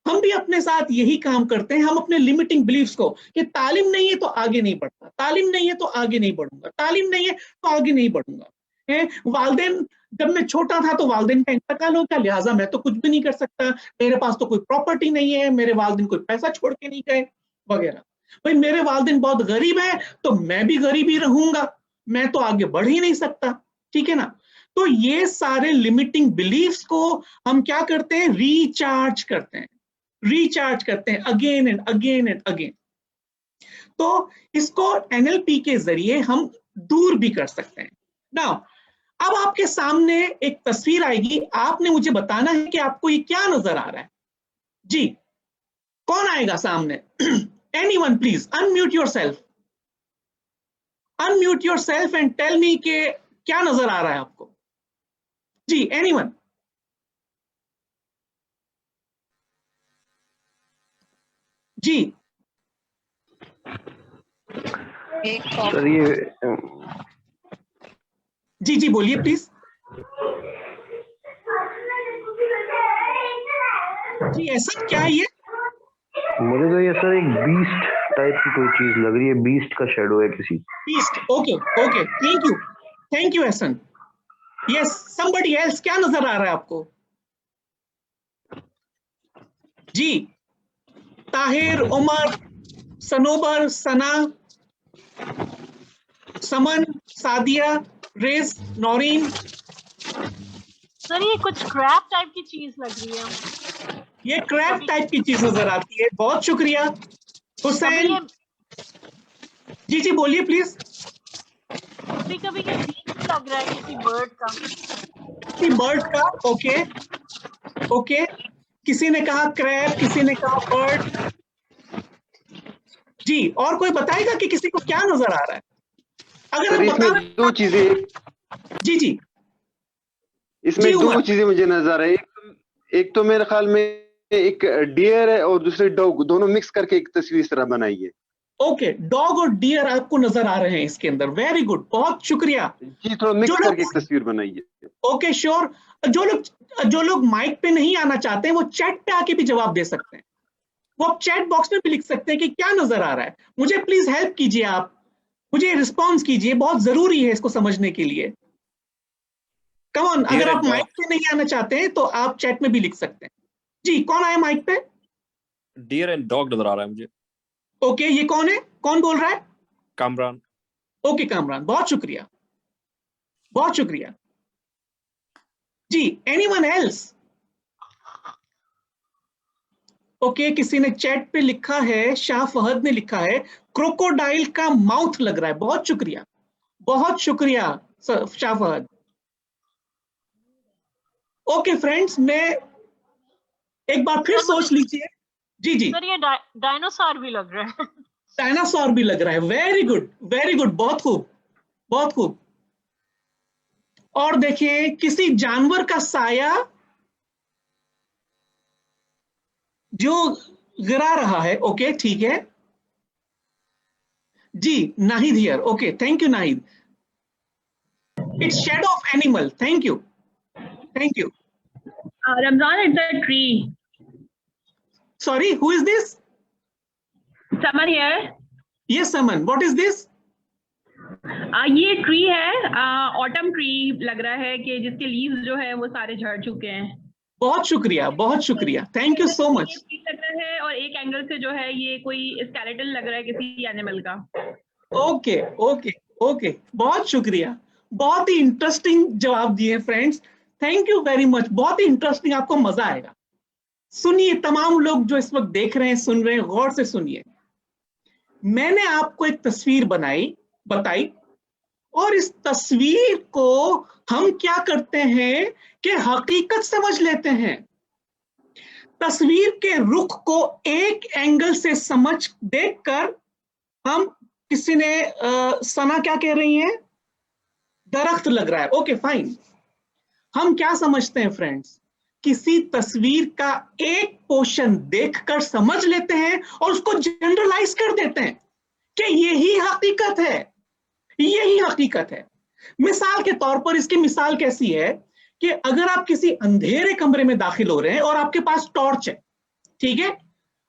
S1: हम भी अपने साथ यही काम करते हैं। हम अपने लिमिटिंग बिलीफ्स को कि तालीम नहीं है तो आगे नहीं बढ़ता, तालीम नहीं है तो आगे नहीं बढ़ूंगा, तालीम नहीं है तो आगे नहीं बढ़ूंगा। वालदेन, जब मैं छोटा था तो वालदेन का इंतकाल हो गया, लिहाजा मैं तो कुछ भी नहीं कर सकता, मेरे पास तो कोई प्रॉपर्टी नहीं है, मेरे वालदेन कोई पैसा छोड़ के नहीं गए वगैरह। भाई मेरे वालदेन बहुत गरीब है तो मैं भी गरीब ही रहूंगा, मैं तो आगे बढ़ ही नहीं सकता, ठीक है ना। तो ये सारे लिमिटिंग बिलीफ्स को हम क्या करते हैं, रिचार्ज करते हैं, रिचार्ज करते हैं again and again and again. तो इसको एनएलपी के जरिए हम दूर भी कर सकते हैं। नाउ अब आपके सामने एक तस्वीर आएगी, आपने मुझे बताना है कि आपको ये क्या नजर आ रहा है। जी, कौन आएगा सामने? Anyone please unmute yourself, unmute yourself and tell me के क्या नजर आ रहा है आपको। जी, एनीवन। जी
S4: सर ये
S1: जी जी बोलिए प्लीज। जी ऐसा क्या है ये?
S4: मुझे तो ये सर एक बीस्ट टाइप की कोई चीज लग रही है, बीस्ट का शैडो है किसी।
S1: Beast, okay okay, thank you Ehsan. Yes, somebody else, क्या नजर आ रहा है आपको? जी, ताहिर, उमर, सनोबर, सना, समन, सादिया, रेस, नौरीन।
S3: सर ये कुछ क्रैप टाइप की चीज लग रही है।
S1: ये क्रैप टाइप की चीज नजर आती है, बहुत शुक्रिया हुसैन। जी जी बोलिए प्लीज।
S3: कभी कभी ये बीक लग रहा है किसी बर्ड का,
S1: किसी बर्ड का, ओके ओके, किसी ने कहा क्रैब, किसी ने कहा बर्ड। जी, और कोई बताएगा कि किसी को क्या नजर आ रहा है? अगर हम
S2: इसमें दो चीजें,
S1: जी जी
S2: इसमें दो चीजें मुझे नजर आई। एक तो मेरे ख्याल में एक डियर है और दूसरे डॉग, दोनों मिक्स करके एक तस्वीर इस तरह बनाई है।
S1: ओके, डॉग और डियर आपको नजर आ रहे हैं इसके अंदर, वेरी गुड, बहुत शुक्रिया।
S2: जी, थोड़ा मिक्स करके एक तस्वीर बनाई है।
S1: ओके श्योर, जो लोग माइक पे नहीं आना चाहते हैं वो चैट पे आके भी जवाब दे सकते हैं। वो आप चैट बॉक्स में भी लिख सकते हैं कि क्या नजर आ रहा है, मुझे प्लीज हेल्प कीजिए, आप मुझे रिस्पॉन्स कीजिए, बहुत जरूरी है इसको समझने के लिए। कम ऑन, अगर आप माइक पे नहीं आना चाहते हैं तो आप चैट में भी लिख सकते हैं। जी, कौन आया माइक पे?
S8: डियर एंड डॉग नजर आ रहा है मुझे।
S1: ओके, ये कौन है, कौन बोल रहा है?
S8: कामरान।
S1: ओके कामरान, बहुत शुक्रिया, बहुत शुक्रिया। जी, एनीवन एल्स? ओके, किसी ने चैट पे लिखा है, शाह फहद ने लिखा है क्रोकोडाइल का माउथ लग रहा है। बहुत शुक्रिया, बहुत शुक्रिया शाह फहद। ओके फ्रेंड्स, मैं एक बार फिर सोच लीजिए। जी जी
S3: सर, ये डायनासोर भी लग रहा है।
S1: डायनासोर भी लग रहा है। वेरी गुड, वेरी गुड, बहुत खूब, बहुत खूब। और देखिए, किसी जानवर का साया जो गिरा रहा है। ओके ठीक है जी, Nahid here. Okay, thank you Nahid. It's shadow of animal. Thank you, thank you.
S9: Ramzan, it's a tree.
S1: Sorry, who is this?
S9: Someone here.
S1: Yes, Saman. What is this?
S9: ये ट्री है, ऑटम ट्री लग रहा है कि जिसके लीव्स जो है वो सारे झड़ चुके हैं।
S1: बहुत शुक्रिया, बहुत शुक्रिया, थैंक यू सो मच।
S9: लग रहा है और एक एंगल से जो है ये कोई स्केलेटन लग रहा है किसी एनिमल का।
S1: ओके ओके ओके, बहुत शुक्रिया, बहुत ही इंटरेस्टिंग जवाब दिए friends, thank you very much. बहुत ही इंटरेस्टिंग, आपको मजा आएगा। सुनिए, तमाम लोग जो इस वक्त देख रहे हैं, सुन रहे हैं, गौर से सुनिए। मैंने आपको एक तस्वीर बताई और इस तस्वीर को हम क्या करते हैं कि हकीकत समझ लेते हैं। तस्वीर के रुख को एक एंगल से देखकर हम, किसी ने सना क्या कह रही हैं, दरख्त लग रहा है। Okay fine. हम क्या समझते हैं फ्रेंड्स, किसी तस्वीर का एक पोर्शन देखकर समझ लेते हैं और उसको जनरलाइज कर देते हैं कि यही हकीकत है, यही हकीकत है। मिसाल के तौर पर, इसकी मिसाल कैसी है कि अगर आप किसी अंधेरे कमरे में दाखिल हो रहे हैं और आपके पास टॉर्च है, ठीक है,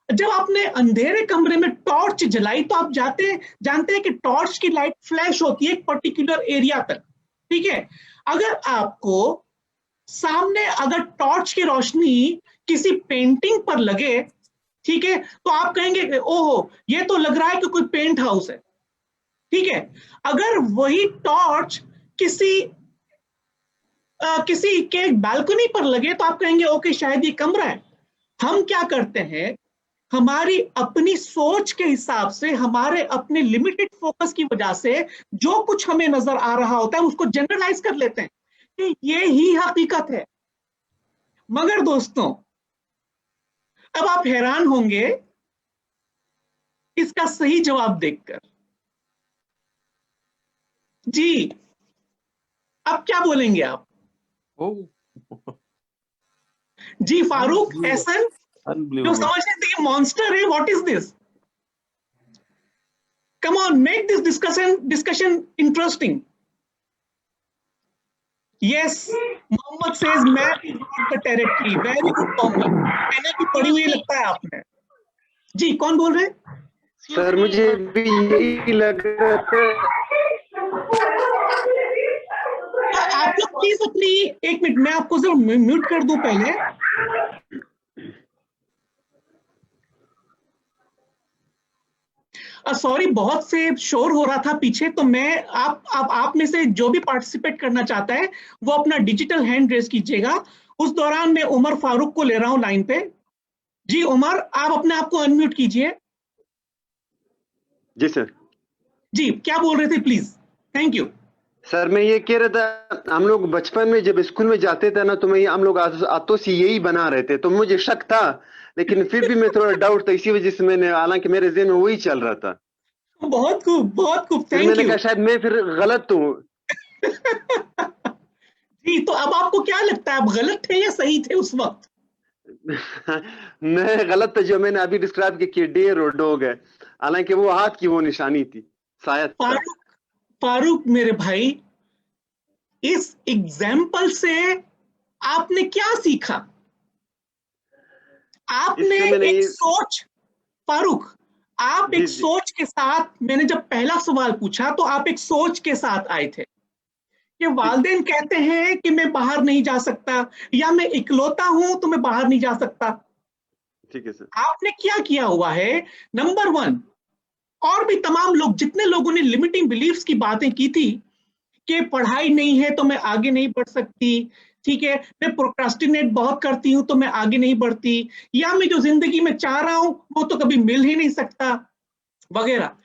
S1: जब आपने अंधेरे कमरे में टॉर्च जलाई तो आप जानते हैं कि टॉर्च की लाइट फ्लैश होती है एक पर्टिकुलर एरिया तक, ठीक है। अगर आपको सामने अगर टॉर्च की रोशनी किसी पेंटिंग पर लगे, ठीक है, तो आप कहेंगे ओहो, ये तो लग रहा है कि कोई पेंट हाउस है, ठीक है। अगर वही टॉर्च किसी के बालकनी पर लगे तो आप कहेंगे ओके, शायद ये कमरा है। हम क्या करते हैं, हमारी अपनी सोच के हिसाब से, हमारे अपने लिमिटेड फोकस की वजह से जो कुछ हमें नजर आ रहा होता है उसको जनरलाइज कर लेते हैं कि ये ही हकीकत है। मगर दोस्तों, अब आप हैरान होंगे इसका सही जवाब देखकर। जी, अब क्या बोलेंगे आप? जी फारूक, एहसन, जो समझ लेते हैं मॉन्स्टर है, what is this? Come on, make this discussion interesting. Yes, Mohammad says map is not the territory. Very good Mohammad, मैंने भी पढ़ी हुई लगता है आपने। जी, कौन बोल रहे हैं?
S2: सर, मुझे भी यही लग रहा था।
S1: आप लोग प्लीज अपनी, एक मिनट, मैं आपको जरा म्यूट कर दूं पहले। सॉरी, बहुत से शोर हो रहा था पीछे, तो मैं आप में से जो भी पार्टिसिपेट करना चाहता है वो अपना डिजिटल हैंड रेज कीजिएगा। उस दौरान मैं उमर फारूक को ले रहा हूं लाइन पे। जी उमर, आप अपने आप को अनम्यूट कीजिए।
S2: जी सर।
S1: जी, क्या बोल रहे थे प्लीज? Thank you
S2: sir. मैं ये कह रहा था, हम लोग बचपन में जब स्कूल में जाते थे ना, तो मैं हम लोग आतों से यही बना रहे थे, तो मुझे शक था, लेकिन फिर भी मैं थोड़ा डाउट था, इसी वजह से मैंने, हालांकि मेरे ज़हन में वही चल रहा था।
S1: बहुत खूब, बहुत खूब, थैंक यू।
S2: मैंने कहा शायद मैं फिर गलत हूँ।
S1: जी, तो अब आपको क्या लगता है, आप गलत थे या सही थे उस वक्त?
S2: मैं गलत था, जो मैंने अभी डिस्क्राइब किया, डेयर और डॉग है, हालांकि वो हाथ की वो निशानी थी, शायद।
S1: फारूक मेरे भाई, इस एग्जाम्पल से आपने क्या सीखा? आपने एक सोच, फारूक, आप एक सोच के साथ, मैंने जब पहला सवाल पूछा तो आप एक सोच के साथ आए थे कि वालिदैन कहते हैं कि मैं बाहर नहीं जा सकता, या मैं इकलौता हूं तो मैं बाहर नहीं जा सकता।
S2: ठीक है सर।
S1: आपने क्या किया हुआ है, नंबर 1, और भी तमाम लोग, जितने लोगों ने लिमिटिंग बिलीफ्स की बातें की थी कि पढ़ाई नहीं है तो मैं आगे नहीं बढ़ सकती, ठीक है, मैं प्रोक्रास्टिनेट बहुत करती हूं तो मैं आगे नहीं बढ़ती, या मैं जो जिंदगी में चाह रहा हूं वो तो कभी मिल ही नहीं सकता, वगैरह।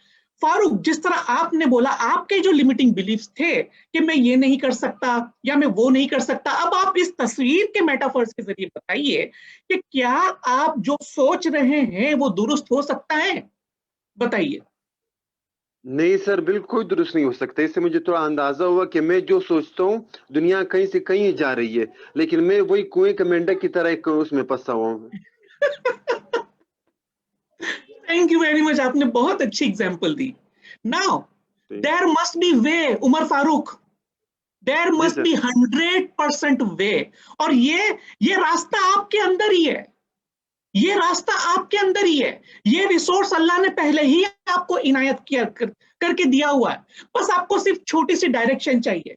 S1: फारूक, जिस तरह आपने बोला आपके जो लिमिटिंग बिलीफ्स थे कि मैं ये नहीं कर सकता या मैं वो नहीं कर सकता, अब आप इस तस्वीर के मेटाफर्स के जरिए बताइए कि क्या आप जो सोच रहे हैं वो दुरुस्त हो सकता है? बताइए।
S2: नहीं सर, बिल्कुल दुरुस्त नहीं हो सकता। इससे मुझे थोड़ा अंदाजा हुआ कि मैं जो सोचता हूँ दुनिया कहीं से कहीं जा रही है, लेकिन मैं वही कुएं के मेंढक की तरह एक उसमें फंसा हुआ हूँ।
S1: थैंक यू वेरी मच, आपने बहुत अच्छी एग्जांपल दी। Now there must be way, Umar Farooq, there must be 100% way, और ये रास्ता आपके अंदर ही है, ये रास्ता आपके अंदर ही है, ये रिसोर्स अल्लाह ने पहले ही आपको इनायत किया करके दिया हुआ है, बस आपको सिर्फ छोटी सी डायरेक्शन चाहिए,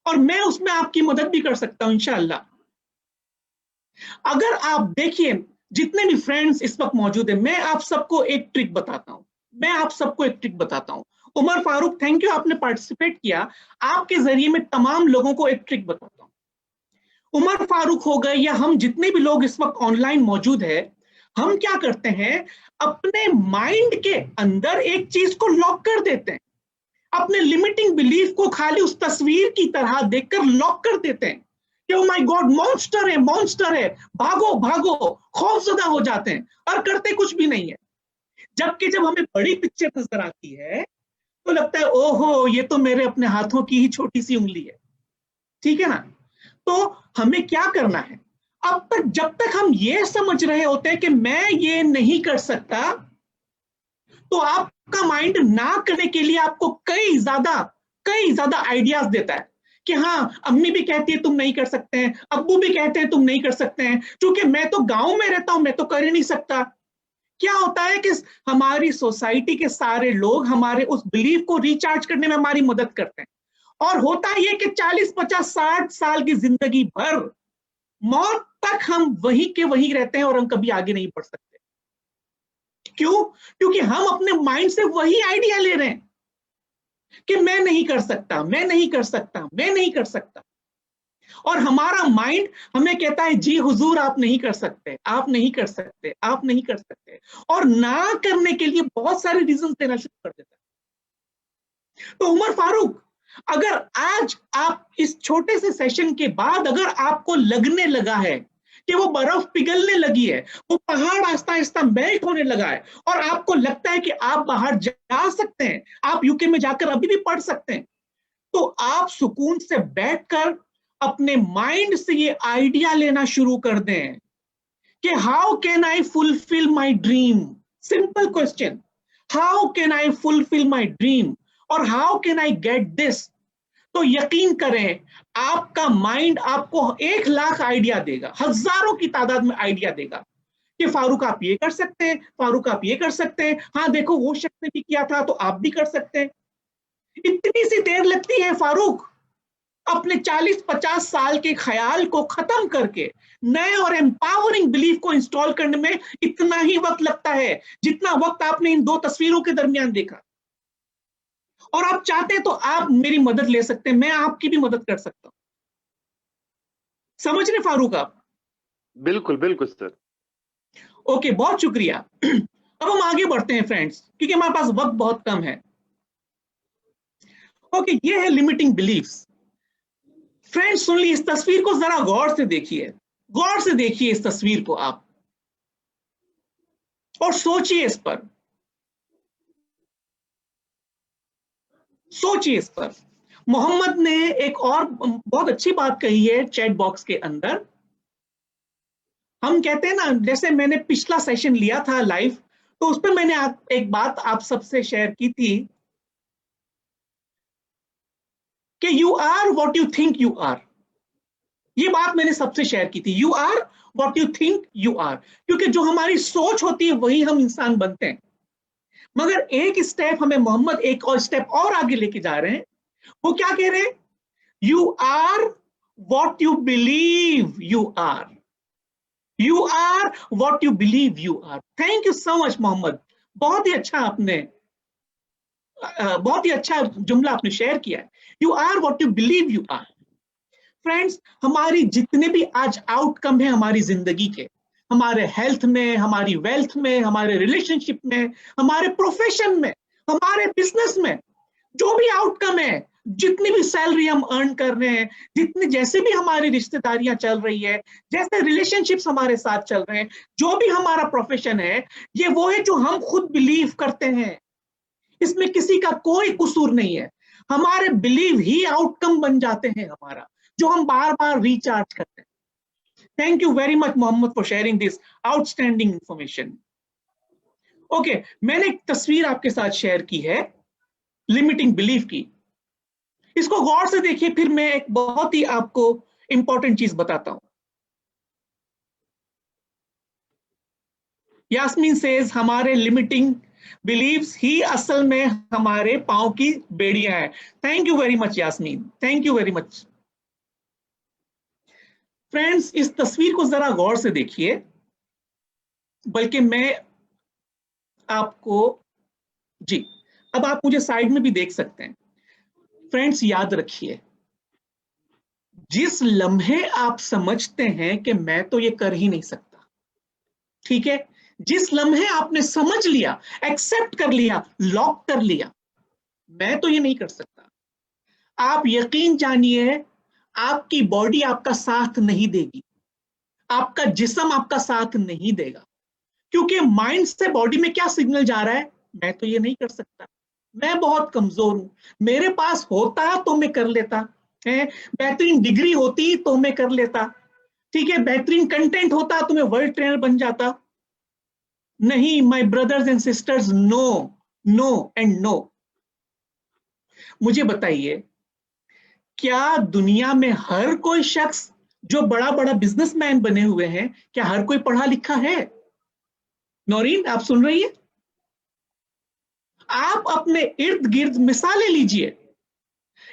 S1: और मैं उसमें आपकी मदद भी कर सकता हूं इंशाअल्लाह। अगर आप देखिए जितने भी फ्रेंड्स इस वक्त मौजूद है, मैं आप सबको एक ट्रिक बताता हूं, मैं आप सबको एक ट्रिक बताता हूं। उमर फारूक, थैंक यू, आपने पार्टिसिपेट किया, आपके जरिए मैं तमाम लोगों को एक ट्रिक बताता हूं। उमर फारूक हो गए या हम जितने भी लोग इस वक्त ऑनलाइन मौजूद है, हम क्या करते हैं, अपने माइंड के अंदर एक चीज को लॉक कर देते हैं, अपने लिमिटिंग बिलीफ को खाली उस तस्वीर की तरह देखकर लॉक कर देते हैं कि ओ माय गॉड, मॉन्स्टर है, मॉन्स्टर है, भागो भागो, खौफजदा हो जाते हैं और करते कुछ भी नहीं है। जबकि जब हमें बड़ी पिक्चर नजर आती है तो लगता है ओहो, ये तो मेरे अपने हाथों की ही छोटी सी उंगली है, ठीक है ना। तो हमें क्या करना है, अब तक जब तक हम ये समझ रहे होते हैं कि मैं ये नहीं कर सकता, तो आपका माइंड ना करने के लिए आपको कई ज्यादा आइडियाज देता है कि हाँ, अम्मी भी कहती है तुम नहीं कर सकते हैं, अब्बू भी कहते हैं तुम नहीं कर सकते हैं, क्योंकि मैं तो गांव में रहता हूं, मैं तो कर ही नहीं सकता। क्या होता है कि हमारी सोसाइटी के सारे लोग हमारे उस बिलीफ को रिचार्ज करने में हमारी मदद करते हैं, और होता है कि 40, 50, 60 साल की जिंदगी भर, मौत तक हम वही के वही रहते हैं और हम कभी आगे नहीं बढ़ सकते। क्यों? क्योंकि हम अपने माइंड से वही आइडिया ले रहे हैं कि मैं नहीं कर सकता, मैं नहीं कर सकता, मैं नहीं कर सकता, और हमारा माइंड हमें कहता है जी हुजूर आप नहीं कर सकते, आप नहीं कर सकते, आप नहीं कर सकते, और ना करने के लिए बहुत सारे रीजन देना शुरू कर देता है। तो उमर फारूक, अगर आज आप इस छोटे से सेशन के बाद अगर आपको लगने लगा है कि वो बर्फ पिघलने लगी है, वो पहाड़ आहिस्ता आहिस्ता मेल्ट होने लगा है, और आपको लगता है कि आप बाहर जा सकते हैं, आप यूके में जाकर अभी भी पढ़ सकते हैं, तो आप सुकून से बैठकर अपने माइंड से ये आइडिया लेना शुरू कर दें कि how can I fulfil my dream. Simple question, how can I fulfil my dream, और how can I get this. तो यकीन करें, आपका माइंड आपको 1 लाख आइडिया देगा, हजारों की तादाद में आइडिया देगा कि फारूक आप ये कर सकते हैं, फारूक आप ये कर सकते हैं, हाँ देखो वो शख्स ने भी किया था तो आप भी कर सकते हैं। इतनी सी देर लगती है फारूक अपने 40-50 साल के ख्याल को खत्म करके नए और एम्पावरिंग बिलीफ को इंस्टॉल करने में इतना ही वक्त लगता है जितना वक्त आपने इन 2 तस्वीरों के दरमियान देखा। और आप चाहते हैं तो आप मेरी मदद ले सकते हैं, मैं आपकी भी मदद कर सकता हूं। समझ रहे फारूक आप?
S2: बिल्कुल बिल्कुल सर।
S1: ओके, बहुत शुक्रिया। अब हम आगे बढ़ते हैं फ्रेंड्स, क्योंकि हमारे पास वक्त बहुत कम है। ओके, ये है लिमिटिंग बिलीफ्स। फ्रेंड्स सुन ली, इस तस्वीर को जरा गौर से देखिए, गौर से देखिए इस तस्वीर को आप, और सोचिए इस पर, सोचिए इस पर। मोहम्मद ने एक और बहुत अच्छी बात कही है चैट बॉक्स के अंदर। हम कहते हैं ना, जैसे मैंने पिछला सेशन लिया था लाइव, तो उस पर मैंने एक बात आप सबसे शेयर की थी कि you are what you think you are. ये बात मैंने सबसे शेयर की थी, you are what you think you are, क्योंकि जो हमारी सोच होती है वही हम इंसान बनते हैं। मगर एक स्टेप हमें मोहम्मद एक और स्टेप और आगे लेके जा रहे हैं। वो क्या कह रहे हैं? You are what you believe you are, you are what you believe you are. Thank you so much Mohammad, बहुत ही अच्छा आपने बहुत ही अच्छा जुमला आपने शेयर किया है। You are what you believe you are. Friends, हमारी जितने भी आज आउटकम है हमारी जिंदगी के, हमारे हेल्थ में, हमारी वेल्थ में, हमारे रिलेशनशिप में, हमारे प्रोफेशन में, हमारे बिजनेस में, जो भी आउटकम है, जितनी भी सैलरी हम अर्न कर रहे हैं, जितनी जैसे भी हमारी रिश्तेदारियां चल रही है, जैसे रिलेशनशिप्स हमारे साथ चल रहे हैं, जो भी हमारा प्रोफेशन है, ये वो है जो हम खुद बिलीव करते हैं। इसमें किसी का कोई कसूर नहीं है। हमारे बिलीव ही आउटकम बन जाते हैं हमारा, जो हम बार बार रिचार्ज करते हैं। Thank you very much Mohammad for sharing this outstanding information. Okay, मैंने एक तस्वीर आपके साथ शेयर की है लिमिटिंग बिलीफ की। इसको गौर से देखिए, फिर मैं एक बहुत ही आपको इंपॉर्टेंट चीज बताता हूं। यास्मीन सेज हमारे लिमिटिंग बिलीव्स ही असल में हमारे पांव की बेड़ियां हैं। Thank you very much Yasmeen, thank you very much. Friends, इस तस्वीर को जरा गौर से देखिए, बल्कि मैं आपको जी, अब आप मुझे साइड में भी देख सकते हैं। फ्रेंड्स, याद रखिए, जिस लम्हे आप समझते हैं कि मैं तो ये कर ही नहीं सकता, ठीक है, जिस लम्हे आपने समझ लिया, एक्सेप्ट कर लिया, लॉक कर लिया, मैं तो ये नहीं कर सकता, आप यकीन जानिए आपकी बॉडी आपका साथ नहीं देगी, आपका जिस्म आपका साथ नहीं देगा, क्योंकि माइंड से बॉडी में क्या सिग्नल जा रहा है? मैं तो ये नहीं कर सकता, मैं बहुत कमजोर हूं, मेरे पास होता तो मैं कर लेता है, बेहतरीन डिग्री होती तो मैं कर लेता, ठीक है, बेहतरीन कंटेंट होता तो मैं वर्ल्ड ट्रेनर बन जाता। नहीं, my brothers and sisters, no, no and no. मुझे बताइए, क्या दुनिया में हर कोई शख्स जो बड़ा बड़ा बिजनेसमैन बने हुए हैं, क्या हर कोई पढ़ा लिखा है? नौरीन, आप सुन रही है? आप अपने इर्द गिर्द मिसालें लीजिए।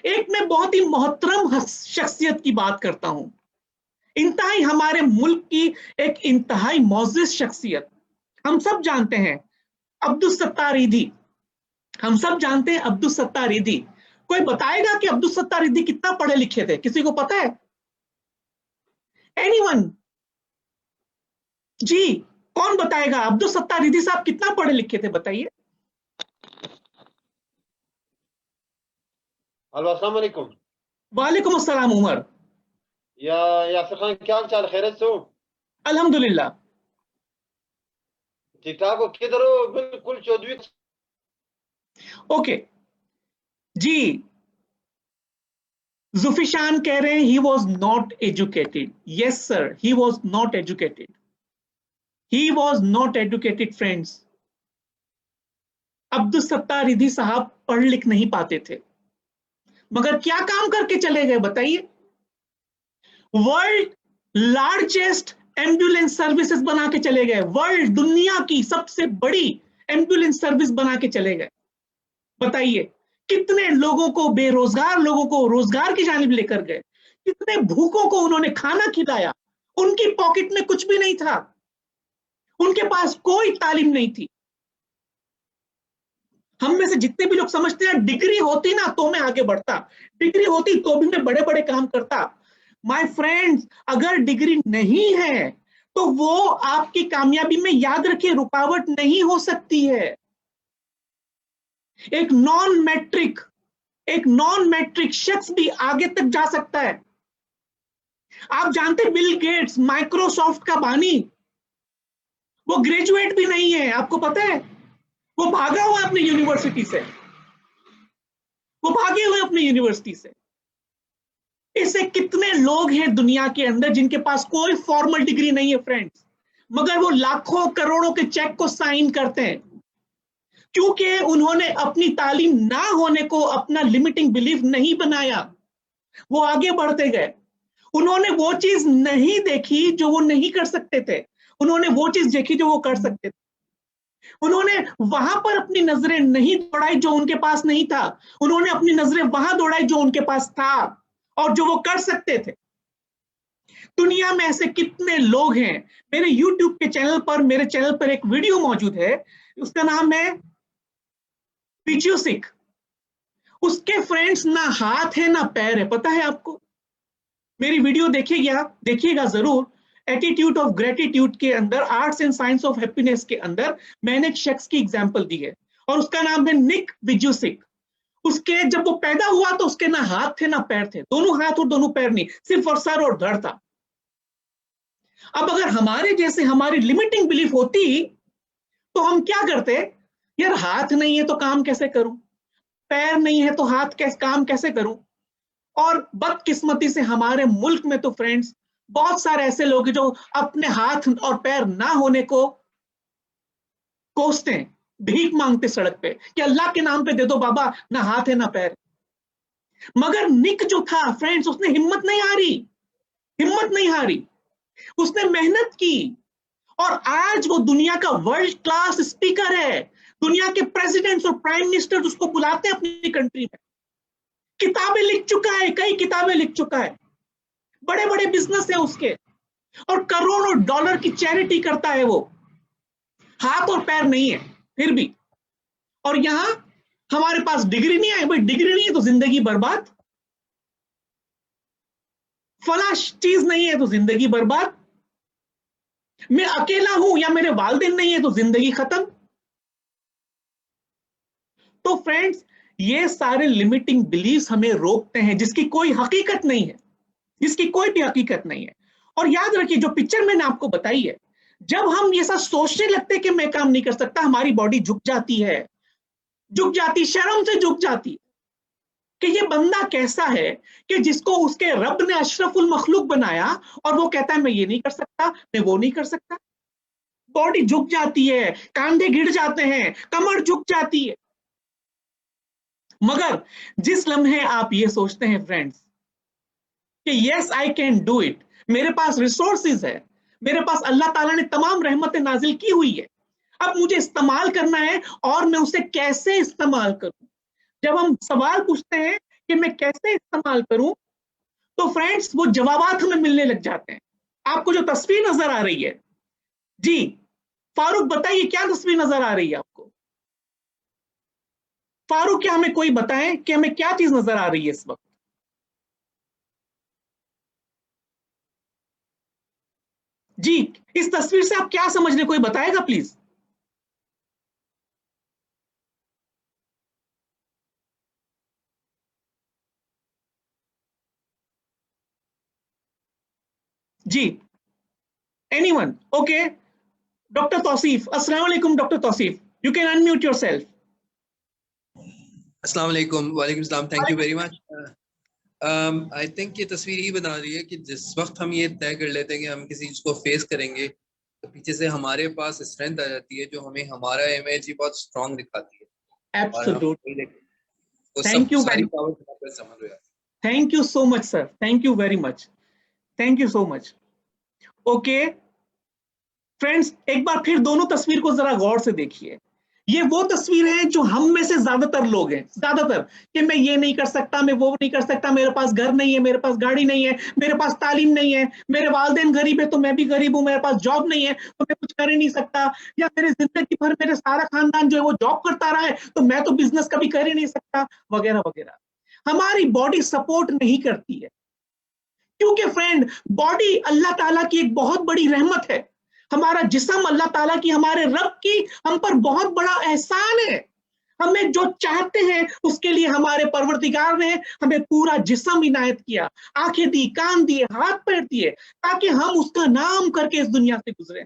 S1: एक मैं बहुत ही मोहतरम शख्सियत की बात करता हूं, इंतहाई हमारे मुल्क की एक इंतहाई मोअज़्ज़िज़ शख्सियत, हम सब जानते हैं अब्दुल सत्तार ईदी, हम सब जानते हैं अब्दुल सत्तार ईदी। कोई बताएगा कि अब्दुल सत्तार ईदी कितना पढ़े लिखे थे? किसी को पता है? एनीवन? जी, कौन बताएगा अब्दुल सत्तार ईदी साहब कितना पढ़े लिखे थे? बताइए।
S10: हेलो, अस्सलाम वालेकुम।
S1: वालेकुम अस्सलाम उमर।
S10: या यासिर खान, क्या हाल चाल? खैरियत से हो?
S1: अल्हम्दुलिल्लाह।
S10: ठीक ठाक हो? किधर हो? बिल्कुल चौधरी।
S1: ओके जी, जुफिशान कह रहे हैं he was not educated. Yes sir, he was not educated, he was not educated. Friends, Abdul Sattar ईदी साहब पढ़ लिख नहीं पाते थे, मगर क्या काम करके चले गए बताइए? वर्ल्ड लार्जेस्ट एम्बुलेंस सर्विसेज बना के चले गए, वर्ल्ड दुनिया की सबसे बड़ी एम्बुलेंस सर्विस बना के चले गए। बताइए, कितने लोगों को, बेरोजगार लोगों को रोजगार की जानिब लेकर गए, कितने भूखों को उन्होंने खाना खिलाया। उनकी पॉकेट में कुछ भी नहीं था, उनके पास कोई तालीम नहीं थी। हम में से जितने भी लोग समझते हैं डिग्री होती ना तो मैं आगे बढ़ता, डिग्री होती तो भी मैं बड़े बड़े काम करता। माय फ्रेंड्स, अगर डिग्री नहीं है तो वो आपकी कामयाबी में, याद रखिए, रुकावट नहीं हो सकती है। एक नॉन मैट्रिक शख्स भी आगे तक जा सकता है। आप जानते बिल गेट्स, माइक्रोसॉफ्ट का बानी, वो ग्रेजुएट भी नहीं है, आपको पता है? वो भागा हुआ अपनी यूनिवर्सिटी से, वो भागे हुए अपनी यूनिवर्सिटी से। इससे कितने लोग हैं दुनिया के अंदर जिनके पास कोई फॉर्मल डिग्री नहीं है फ्रेंड्स, मगर वो लाखों करोड़ों के चेक को साइन करते हैं, क्योंकि उन्होंने अपनी तालीम ना होने को अपना लिमिटिंग बिलीफ नहीं बनाया। वो आगे बढ़ते गए, उन्होंने वो चीज नहीं देखी जो वो नहीं कर सकते थे, उन्होंने वो चीज देखी जो वो कर सकते थे। उन्होंने वहां पर अपनी नजरें नहीं दौड़ाई जो उनके पास नहीं था, उन्होंने अपनी नजरें वहां दौड़ाई जो उनके पास था और जो वो कर सकते थे। दुनिया में ऐसे कितने लोग हैं। मेरे YouTube के चैनल पर, मेरे चैनल पर एक वीडियो मौजूद है, उसका नाम है विजूसिक। उसके फ्रेंड्स ना हाथ है ना पैर है, पता है आपको? मेरी वीडियो देखिएगा जरूर। एटीट्यूड ऑफ ग्रेटिट्यूड के अंदर, arts and science of happiness के अंदर मैंने एक शख्स की एग्जांपल दी है और उसका नाम है निक विजूसिक। उसके जब वो पैदा हुआ तो उसके ना हाथ थे ना पैर थे, दोनों हाथ और दोनों पैर नहीं, सिर्फ और सर और धड़ था। अब अगर हमारे जैसे हमारी लिमिटिंग बिलीफ होती तो हम क्या करते? यार हाथ नहीं है तो काम कैसे करूं, पैर नहीं है तो काम कैसे करूं। और बदकिस्मती से हमारे मुल्क में तो फ्रेंड्स बहुत सारे ऐसे लोग हैं जो अपने हाथ और पैर ना होने को कोसते हैं, भीख मांगते सड़क पे कि अल्लाह के नाम पे दे दो बाबा, ना हाथ है ना पैर। मगर निक जो था फ्रेंड्स, उसने हिम्मत नहीं हारी, उसने मेहनत की और आज वो दुनिया का वर्ल्ड क्लास स्पीकर है। दुनिया के प्रेसिडेंट्स और प्राइम मिनिस्टर उसको बुलाते हैं अपनी कंट्री में। किताबें लिख चुका है, कई किताबें लिख चुका है, बड़े बड़े बिजनेस है उसके, और करोड़ों डॉलर की चैरिटी करता है वो। हाथ और पैर नहीं है फिर भी। और यहां हमारे पास डिग्री नहीं है भाई, डिग्री नहीं है तो जिंदगी बर्बाद, फला चीज नहीं है तो जिंदगी बर्बाद, मैं अकेला हूं या मेरे वालिदैन नहीं है तो जिंदगी खत्म। तो फ्रेंड्स, ये सारे लिमिटिंग बिलीव्स हमें रोकते हैं, जिसकी कोई हकीकत नहीं है, जिसकी कोई भी हकीकत नहीं है। और याद रखिए, जो पिक्चर मैंने आपको बताई है, जब हम ये सब सोचने लगते हैं कि मैं काम नहीं कर सकता, हमारी बॉडी झुक जाती, शर्म से झुक जाती है कि ये बंदा कैसा है कि जिसको उसके रब ने अशरफुल मखलूक बनाया और वो कहता है मैं ये नहीं कर सकता, मैं वो नहीं कर सकता। बॉडी झुक जाती है, कंधे गिर जाते हैं, कमर झुक जाती है। मगर जिस लम्हे आप ये सोचते हैं फ्रेंड्स कि yes I can do it, मेरे पास रिसोर्सेज है, मेरे पास अल्लाह ताला ने तमाम रहमतें नाजिल की हुई है, अब मुझे इस्तेमाल करना है और मैं उसे कैसे इस्तेमाल करूं। जब हम सवाल पूछते हैं कि मैं कैसे इस्तेमाल करूं, तो फ्रेंड्स वो जवाबात हमें मिलने लग जाते हैं। आपको जो तस्वीर नजर आ रही है, जी फारूक बताइए क्या तस्वीर नजर आ रही है आपको? फारूक, क्या हमें कोई बताएं कि हमें क्या चीज नजर आ रही है इस वक्त? जी, इस तस्वीर से आप क्या समझ रहे, कोई बताएगा प्लीज? जी, एनीवन? ओके, डॉक्टर तौसीफ, अस्सलाम वालेकुम doctor Tauseef, you can unmute yourself.
S11: अस्सलाम वालेकुम। वालेकुम सलाम, thank you very much. I think ये तस्वीर ये बता रही है कि जिस वक्त हम ये तय कर लेते हैं कि हम किसी चीज को फेस करेंगे, तो पीछे से हमारे पास स्ट्रेंथ आ जाती है जो हमें हमारा इमेज ही बहुत स्ट्रांग दिखाती है।
S1: एब्सोल्युटली,
S11: तो
S1: थैंक यू
S11: सारी पावर समझ रहे हैं।
S1: Thank you so much sir, thank you very much, thank you so much. Okay friends, एक बार फिर दोनों तस्वीर को जरा गौर से देखिए। ये वो तस्वीर है जो हम में से ज्यादातर लोग हैं, ज्यादातर, कि मैं ये नहीं कर सकता, मैं वो नहीं कर सकता, मेरे पास घर नहीं है, मेरे पास गाड़ी नहीं है, मेरे पास तालीम नहीं है, मेरे वालिदैन गरीब है तो मैं भी गरीब हूं, मेरे पास जॉब नहीं है तो मैं कुछ कर ही नहीं सकता, या मेरे जिंदगी भर मेरे सारा खानदान जो है वो जॉब करता रहा है तो मैं तो बिजनेस कभी कर ही नहीं सकता, वगैरह वगैरह। हमारी बॉडी सपोर्ट नहीं करती है, क्योंकि फ्रेंड बॉडी अल्लाह ताला की एक बहुत बड़ी रहमत है। हमारा जिस्म अल्लाह ताला की, हमारे रब की हम पर बहुत बड़ा एहसान है। हमें जो चाहते हैं उसके लिए हमारे परवरदिगार ने हमें पूरा जिस्म इनायत किया, आंखें दी, कान दिए, हाथ पैर दिए, ताकि हम उसका नाम करके इस दुनिया से गुजरे।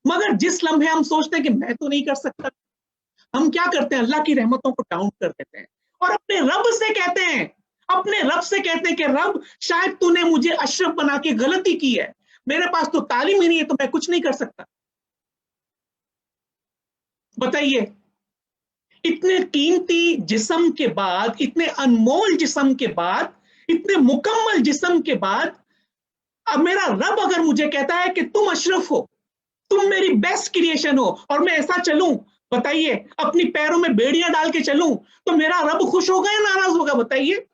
S1: मगर जिस लम्हे हम सोचते हैं कि मैं तो नहीं कर सकता, हम क्या करते हैं? अल्लाह की रहमतों को डाउन कर देते हैं और अपने रब से कहते हैं, कि रब शायद तूने मुझे अशरफ बना के गलती की है, मेरे पास तो तालीम ही नहीं है तो मैं कुछ नहीं कर सकता। बताइए, इतने कीमती जिस्म के बाद, इतने अनमोल जिस्म के बाद इतने मुकम्मल जिस्म के बाद अब मेरा रब अगर मुझे कहता है कि तुम अशरफ हो, तुम मेरी बेस्ट क्रिएशन हो, और मैं ऐसा चलूं, बताइए, अपनी पैरों में बेड़ियां डाल के चलूं, तो मेरा रब खुश होगा या नाराज होगा? बताइए।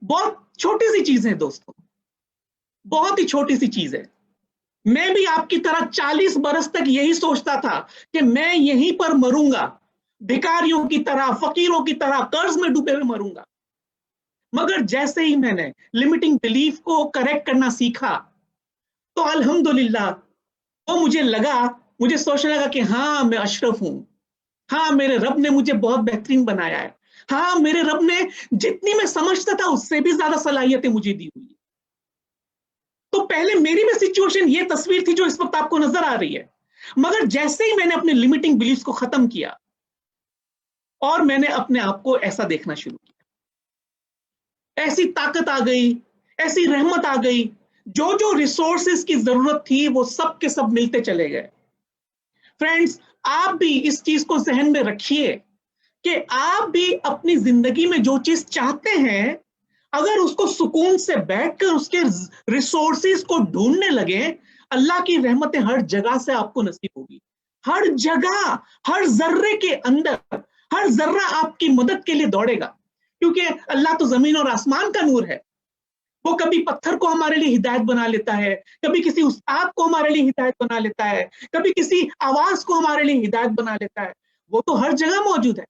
S1: बहुत छोटी सी चीज है दोस्तों, बहुत ही छोटी सी चीज है। मैं भी आपकी तरह 40 बरस तक यही सोचता था कि मैं यहीं पर मरूंगा, भिखारियों की तरह, फकीरों की तरह कर्ज में डूबे हुए मरूंगा। मगर जैसे ही मैंने लिमिटिंग बिलीफ को करेक्ट करना सीखा, तो अल्हम्दुलिल्लाह वो मुझे सोचने लगा कि हाँ, मैं अशरफ हूं, हाँ, मेरे रब ने मुझे बहुत बेहतरीन बनाया है, हाँ, मेरे रब ने जितनी मैं समझता था उससे भी ज्यादा सलाहियतें मुझे दी हुई है। तो पहले मेरी में सिचुएशन ये तस्वीर थी जो इस वक्त आपको नजर आ रही है, मगर जैसे ही मैंने अपने लिमिटिंग बिलीफ्स को खत्म किया और मैंने अपने आप को ऐसा देखना शुरू किया, ऐसी ताकत आ गई, ऐसी रहमत आ गई, जो जो रिसोर्सेज की जरूरत थी वो सब के सब मिलते चले गए। फ्रेंड्स, आप भी इस चीज को जहन में रखिए कि आप भी अपनी जिंदगी में जो चीज चाहते हैं, अगर उसको सुकून से बैठकर उसके रिसोर्सेज को ढूंढने लगे, अल्लाह की रहमतें हर जगह से आपको नसीब होगी। हर जगह, हर जर्रे के अंदर, हर जर्रा आपकी मदद के लिए दौड़ेगा, क्योंकि अल्लाह तो जमीन और आसमान का नूर है। वो कभी पत्थर को हमारे लिए हिदायत बना लेता है, कभी किसी उस्ताद को हमारे लिए हिदायत बना लेता है, कभी किसी आवाज को हमारे लिए हिदायत बना लेता है। वो तो हर जगह मौजूद है।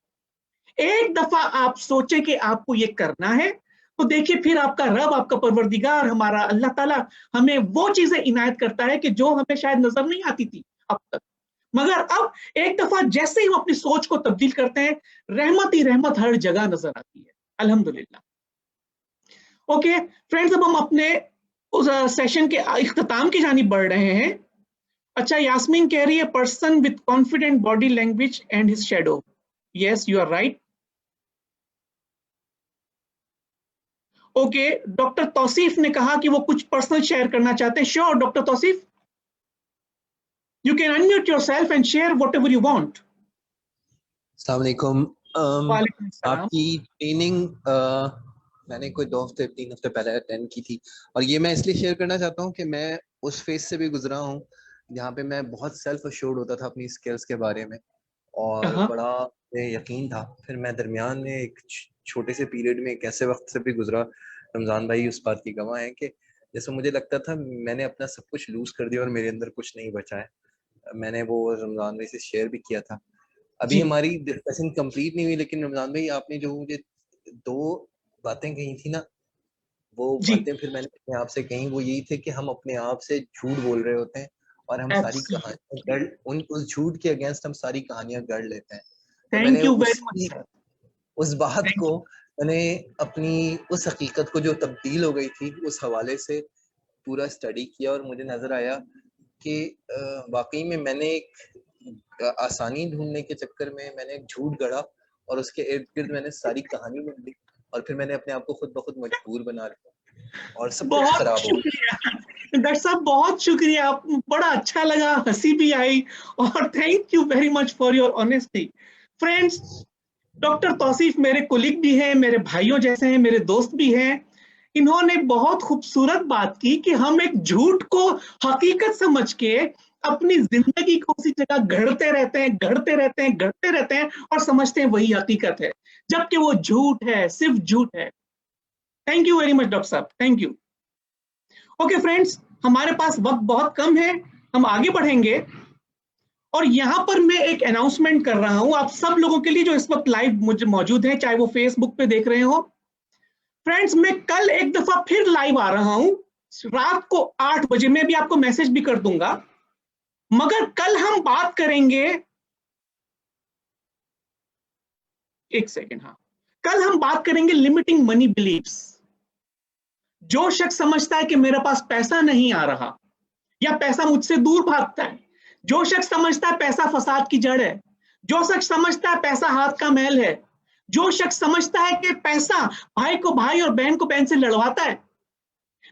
S1: एक दफा आप सोचे कि आपको ये करना है, तो देखिए फिर आपका रब, आपका परवरदिगार, हमारा अल्लाह ताला हमें वो चीजें इनायत करता है कि जो हमें शायद नजर नहीं आती थी अब तक, मगर अब एक दफा जैसे ही हम अपनी सोच को तब्दील करते हैं, रहमत ही रहमत हर जगह नजर आती है, अल्हम्दुलिल्लाह। ओके फ्रेंड्स, अब हम अपने उस सेशन के इख्तिताम की जानिब बढ़ रहे हैं। अच्छा, यास्मीन कह रही है person with confident body language and his shadow. Yes, you are right. Okay, doctor Tauseef ने कहा कि वो कुछ पर्सनल शेयर करना चाहते हैं। Sure doctor Tauseef, you can unmute yourself and share whatever you want.
S11: अस्सलाम वालेकुम।
S1: वालेकुम सलाम।
S11: आपकी ट्रेनिंग मैंने कोई 2 हफ्ते 3 हफ्ते पहले अटेंड की थी, और ये मैं इसलिए शेयर करना चाहता हूँ कि मैं उस फेज से भी गुजरा हूँ जहाँ पे मैं बहुत सेल्फ अश्योर्ड होता था अपनी स्किल्स के बारे में, और बड़ा यकीन था। फिर मैं दरमियान में एक छोटे से पीरियड में एक ऐसे वक्त से भी गुजरा, रमजान भाई उस बात की गवाह है, कि जैसे मुझे लगता था मैंने अपना सब कुछ लूज कर दिया और मेरे अंदर कुछ नहीं बचा है। मैंने वो रमजान भाई से शेयर भी किया था। अभी हमारी डिस्कशन कंप्लीट नहीं हुई, लेकिन रमजान भाई आपने जो मुझे 2 बातें कही थी ना, वो बातें फिर मैंने अपने आप से कही, वो यही थे कि हम अपने आप से झूठ बोल रहे होते हैं और हम सारी कहानियां उस झूठ के अगेंस्ट हम सारी कहानियां गढ़ लेते हैं। तो मैंने उस बात को मैंने अपनी उस हकीकत को जो तब्दील हो गई थी उस हवाले से पूरा स्टडी किया, और मुझे नजर आया कि वाकई में मैंने एक आसानी ढूंढने के चक्कर में मैंने एक झूठ गढ़ा और उसके इर्द गिर्द मैंने सारी कहानी बन ली, और फिर मैंने अपने आप को खुद ब खुद मजबूर बना लिया और सब कुछ खराब हो गया।
S1: डॉक्टर साहब बहुत शुक्रिया, आप बड़ा अच्छा लगा, हंसी भी आई, और thank you very much for your honesty. Friends, doctor Tauseef मेरे कोलिग भी हैं, मेरे भाइयों जैसे हैं, मेरे दोस्त भी हैं। इन्होंने बहुत खूबसूरत बात की कि हम एक झूठ को हकीकत समझ के अपनी जिंदगी को उसी जगह गढ़ते रहते हैं और समझते हैं वही हकीकत है, जबकि वो झूठ है, सिर्फ झूठ है। Thank you very much doctor साहब, थैंक यू। ओके फ्रेंड्स, हमारे पास वक्त बहुत कम है, हम आगे बढ़ेंगे, और यहां पर मैं एक अनाउंसमेंट कर रहा हूं आप सब लोगों के लिए जो इस वक्त लाइव मुझे मौजूद हैं, चाहे वो फेसबुक पे देख रहे हो। फ्रेंड्स, मैं कल एक दफा फिर लाइव आ रहा हूं रात को 8 बजे, मैं भी आपको मैसेज भी कर दूंगा, मगर कल हम बात करेंगे, एक सेकेंड, हाँ, कल हम बात करेंगे लिमिटिंग मनी बिलीव्स। जो शख्स समझता है कि मेरे पास पैसा नहीं आ रहा या पैसा मुझसे दूर भागता है, जो शख्स समझता है पैसा फसाद की जड़ है, जो शख्स समझता है पैसा हाथ का मैल है, जो शख्स समझता है कि पैसा भाई को भाई और बहन को बहन से लड़वाता है,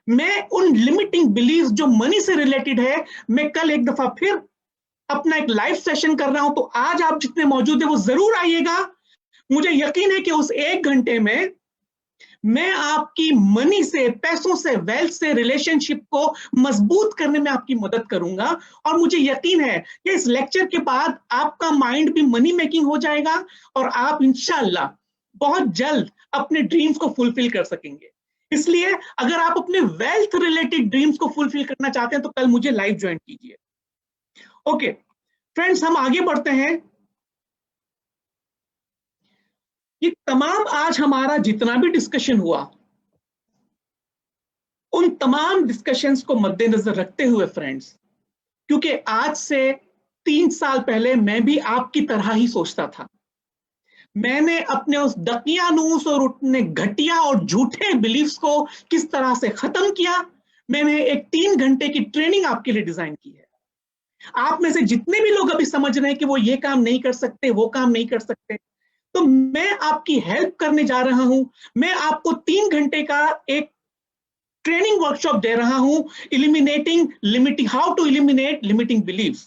S1: मैं उन लिमिटिंग बिलीव्स जो मनी से रिलेटेड है, मैं कल एक दफा फिर अपना एक लाइव सेशन कर रहा हूं। तो आज आप जितने मौजूद है वो जरूर आइएगा, मुझे यकीन है कि उस 1 घंटे में मैं आपकी मनी से, पैसों से, वेल्थ से, रिलेशनशिप को मजबूत करने में आपकी मदद करूंगा। और मुझे यकीन है कि इस लेक्चर के बाद आपका माइंड भी मनी मेकिंग हो जाएगा और आप इंशाल्लाह बहुत जल्द अपने ड्रीम्स को फुलफिल कर सकेंगे। इसलिए अगर आप अपने वेल्थ रिलेटेड ड्रीम्स को फुलफिल करना चाहते हैं तो कल मुझे लाइव ज्वाइन कीजिए। ओके फ्रेंड्स, हम आगे बढ़ते हैं। ये तमाम आज हमारा जितना भी डिस्कशन हुआ, उन तमाम डिस्कशंस को मद्देनजर रखते हुए फ्रेंड्स, क्योंकि आज से 3 साल पहले मैं भी आपकी तरह ही सोचता था। मैंने अपने उस दकियानूस और उतने घटिया और झूठे बिलीफ्स को किस तरह से खत्म किया, मैंने एक 3 घंटे की ट्रेनिंग आपके लिए डिजाइन की है। आप में से जितने भी लोग अभी समझ रहे हैं कि वो ये काम नहीं कर सकते, वो काम नहीं कर सकते, तो मैं आपकी हेल्प करने जा रहा हूं। मैं आपको 3 घंटे का एक ट्रेनिंग वर्कशॉप दे रहा हूं, how to eliminate limiting beliefs.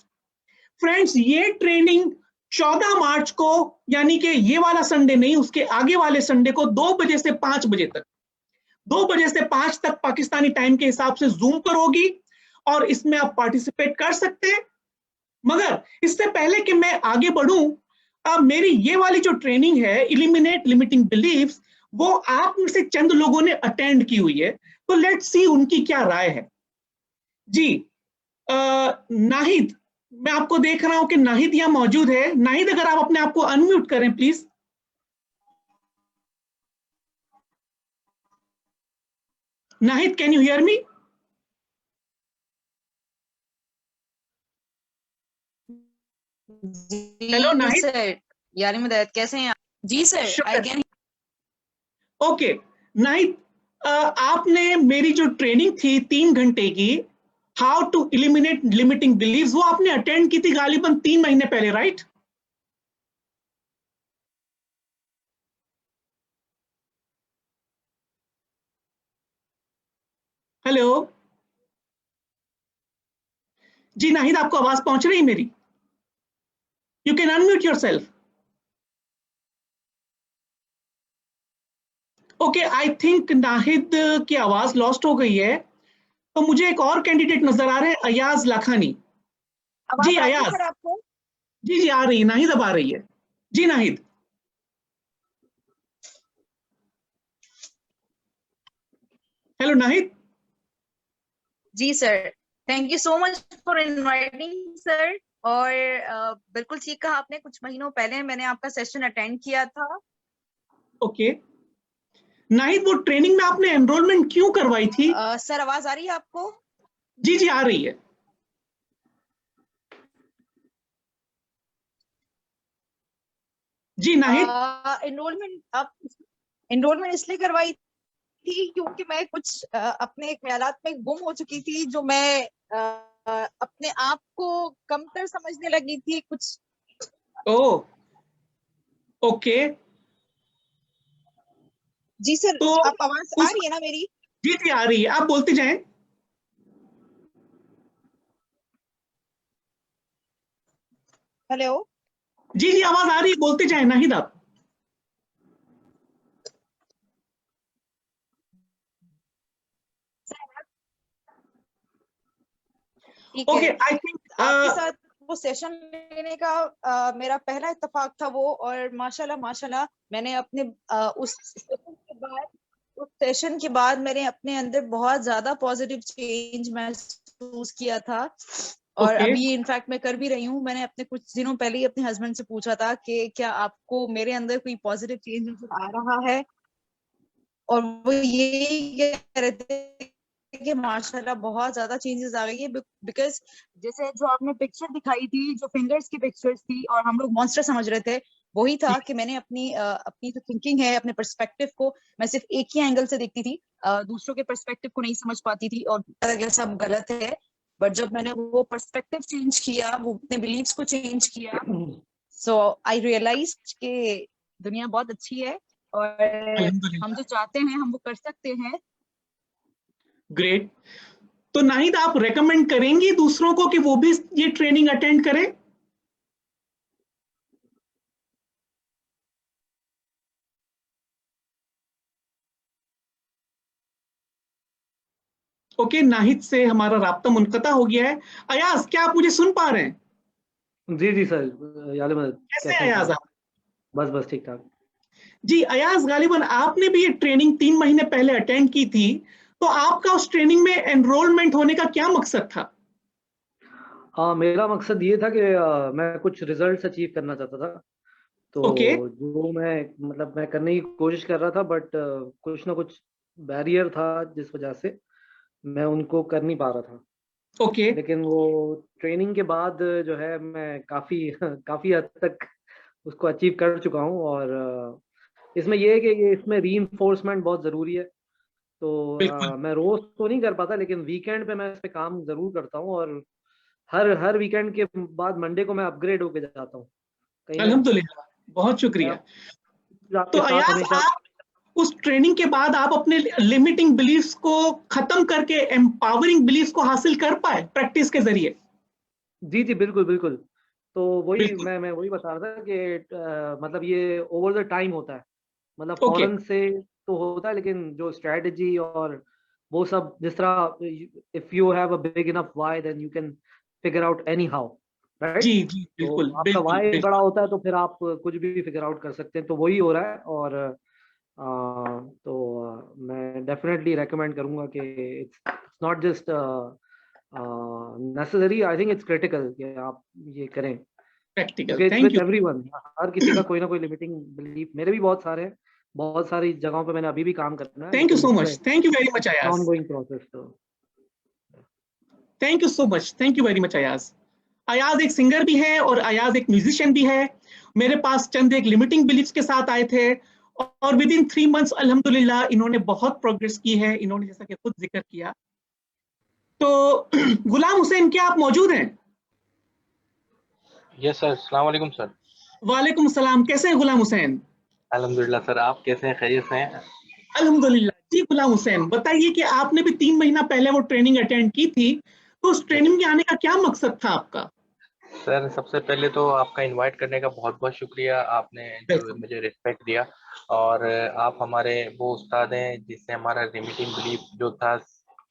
S1: Friends, ये ट्रेनिंग 14 मार्च को, यानी कि ये वाला संडे नहीं, उसके आगे वाले संडे को 2 बजे से 5 बजे तक, 2 बजे से 5 तक पाकिस्तानी टाइम के हिसाब से जूम पर होगी और इसमें आप पार्टिसिपेट कर सकते हैं। मगर इससे पहले कि मैं आगे बढ़ूं, अब मेरी ये वाली जो ट्रेनिंग है इलिमिनेट लिमिटिंग बिलीव्स, वो आप में से चंद लोगों ने अटेंड की हुई है, तो लेट्स सी उनकी क्या राय है। जी नाहिद, मैं आपको देख रहा हूं कि नाहिद यहां मौजूद है। नाहिद, अगर आप अपने आप को अनम्यूट करें please. Nahid, can you hear me? Hello Nahid
S12: sir, यारी मुदायत कैसे हैं आप? जी sir, I can.
S1: Okay Nahid, आपने मेरी जो ट्रेनिंग थी 3 घंटे की, how to eliminate limiting beliefs, वो आपने अटेंड की थी गालिबन 3 महीने पहले, राइट? हेलो जी नाहिद, आपको आवाज पहुंच रही है मेरी? You can unmute yourself. Okay, I think Nahid की आवाज लॉस्ट हो गई है, तो मुझे एक और कैंडिडेट नजर आ रहे हैं, अयाज लाखानी। जी अयाज,
S12: आपको?
S1: जी जी आ रही है नाहिद, अब आ रही है। जी नाहिद। हेलो नाहिद।
S12: जी sir, thank you so much for inviting sir. और बिल्कुल ठीक कहा आपने, कुछ महीनों पहले मैंने आपका सेशन अटेंड किया था।
S1: ओके नाहिद, वो ट्रेनिंग में आपने एनरोलमेंट क्यों करवाई थी?
S12: सर आवाज आ रही है आपको?
S1: जी जी आ रही है। जी नाहिद।
S12: एनरोलमेंट इसलिए करवाई थी क्योंकि मैं कुछ अपने ख्यालात में गुम हो चुकी थी, जो मैं अपने आप को कमतर समझने लगी थी कुछ।
S1: Oh okay.
S12: जी सर,
S1: तो
S12: आप आवाज आ रही है ना मेरी?
S1: जी जी आ रही है, आप बोलते जाएं।
S12: हेलो
S1: जी जी आवाज आ रही है, बोलते जाएं नाहिद आप।
S12: ओके, आई थिंक आपके साथ वो सेशन लेने का मेरा पहला इत्तेफाक था वो, और माशाल्लाह मैंने अपने उस सेशन के बाद मैंने अपने अंदर बहुत ज्यादा पॉजिटिव चेंज महसूस किया था। और अभी इनफैक्ट मैं कर भी रही हूँ। मैंने अपने कुछ दिनों पहले ही अपने हस्बैंड से पूछा था कि क्या आपको मेरे अंदर कोई पॉजिटिव चेंज नजर आ रहा है, और वो यही कह रहे थे कि माशाल्लाह बहुत ज्यादा चेंजेस आ गई है। बिकॉज जैसे जो आपने पिक्चर दिखाई थी, जो फिंगर्स की पिक्चर्स थी और हम लोग मॉन्स्टर समझ रहे थे, वही था कि मैंने अपनी जो थिंकिंग है, अपने पर्सपेक्टिव को मैं सिर्फ एक ही एंगल से देखती थी, दूसरों के पर्सपेक्टिव को नहीं समझ पाती थी और ये सब गलत है। बट जब मैंने वो पर्सपेक्टिव चेंज किया, वो अपने बिलीव्स को चेंज किया, सो आई रियलाइज्ड कि दुनिया बहुत अच्छी है और हम जो चाहते हैं हम वो कर सकते हैं।
S1: ग्रेट। तो नाहिद, आप रेकमेंड करेंगी दूसरों को कि वो भी ये ट्रेनिंग अटेंड करें? ओके, नाहिद से हमारा राब्ता मुनक़ता हो गया है। अयाज, क्या आप मुझे सुन पा रहे हैं?
S13: जी जी सर,
S1: कैसे हैं अयाज आप?
S13: बस ठीक ठाक।
S1: जी अयाज, गालिबन आपने भी ये ट्रेनिंग 3 महीने पहले अटेंड की थी, तो आपका उस ट्रेनिंग में एनरोलमेंट होने का क्या मकसद था?
S13: हाँ, मेरा मकसद ये था कि मैं कुछ रिजल्ट्स अचीव करना चाहता था। तो जो मैं करने की कोशिश कर रहा था, बट कुछ ना कुछ बैरियर था जिस वजह से मैं उनको कर नहीं पा रहा था। लेकिन वो ट्रेनिंग के बाद जो है मैं काफी हद तक उसको अचीव कर चुका हूँ। और इसमें ये है कि इसमें रीइंफोर्समेंट बहुत जरूरी है। तो मैं रोज तो नहीं कर पाता, लेकिन वीकेंड पे मैं इस पे काम जरूर करता हूँ। और हर वीकेंड के बाद मंडे को मैं अपग्रेड होके जाता हूँ।
S1: अल्हम्दुलिल्लाह, बहुत शुक्रिया। तो अयाज, आप उस ट्रेनिंग के बाद आप अपने लिमिटिंग बिलीफ्स को खत्म करके एम्पावरिंग बिलीफ्स को हासिल कर पाए प्रैक्टिस के जरिए?
S13: जी जी, बिल्कुल। तो वही मैं वही बता रहा था कि मतलब ये ओवर द टाइम होता है, मतलब फौरन से तो होता है, लेकिन जो स्ट्रेटजी और वो सब, जिस तरह if you have a big enough why then you can figure out anyhow, right?
S1: जी जी, बिल्कुल।
S13: तो आपका व्हाई बड़ा होता है तो फिर आप कुछ भी फिगर आउट कर सकते हैं। तो वही हो रहा है। और तो मैं डेफिनेटली रेकमेंड करूंगा कि it's not just necessary, I think it's critical कि आप ये करें।
S1: Practical, thank you.
S13: एवरीवन, हर किसी का कोई ना कोई लिमिटिंग बिलीफ, मेरे भी बहुत सारे हैं, बहुत सारी जगहों पे मैंने अभी भी काम करना है।
S1: Thank you so much, thank you very much Ayaz.
S13: Ongoing process.
S1: Thank you so much, thank you very much Ayaz. Ayaz एक सिंगर भी है और अयाज एक म्यूजिशियन भी है। मेरे पास चंद एक लिमिटिंग बिलीफ्स के साथ आए थे और विद इन 3 मंथ्स अल्हम्दुलिल्लाह इन्होंने बहुत प्रोग्रेस की है। इन्होंने जैसा कि खुद जिक्र किया। तो गुलाम हुसैन, क्या आप मौजूद हैं?
S14: यस सर, अस्सलाम वालेकुम सर।
S1: वालेकुम सलाम, कैसे हैं गुलाम हुसैन?
S14: अल्हम्दुलिल्लाह सर, आप कैसे हैं, खैरियत से हैं?
S1: अल्हम्दुलिल्लाह। जी गुलाम हुसैन, बताइए कि आपने भी 3 महीना पहले वो ट्रेनिंग अटेंड की थी, तो उस ट्रेनिंग में आने का क्या मकसद था आपका?
S14: सर, सबसे पहले तो आपका इनवाइट करने का बहुत बहुत शुक्रिया। आपने जो मुझे रिस्पेक्ट दिया, और आप हमारे वो उस्ताद हैं जिससे हमारा लिमिटिंग बिलीफ जो था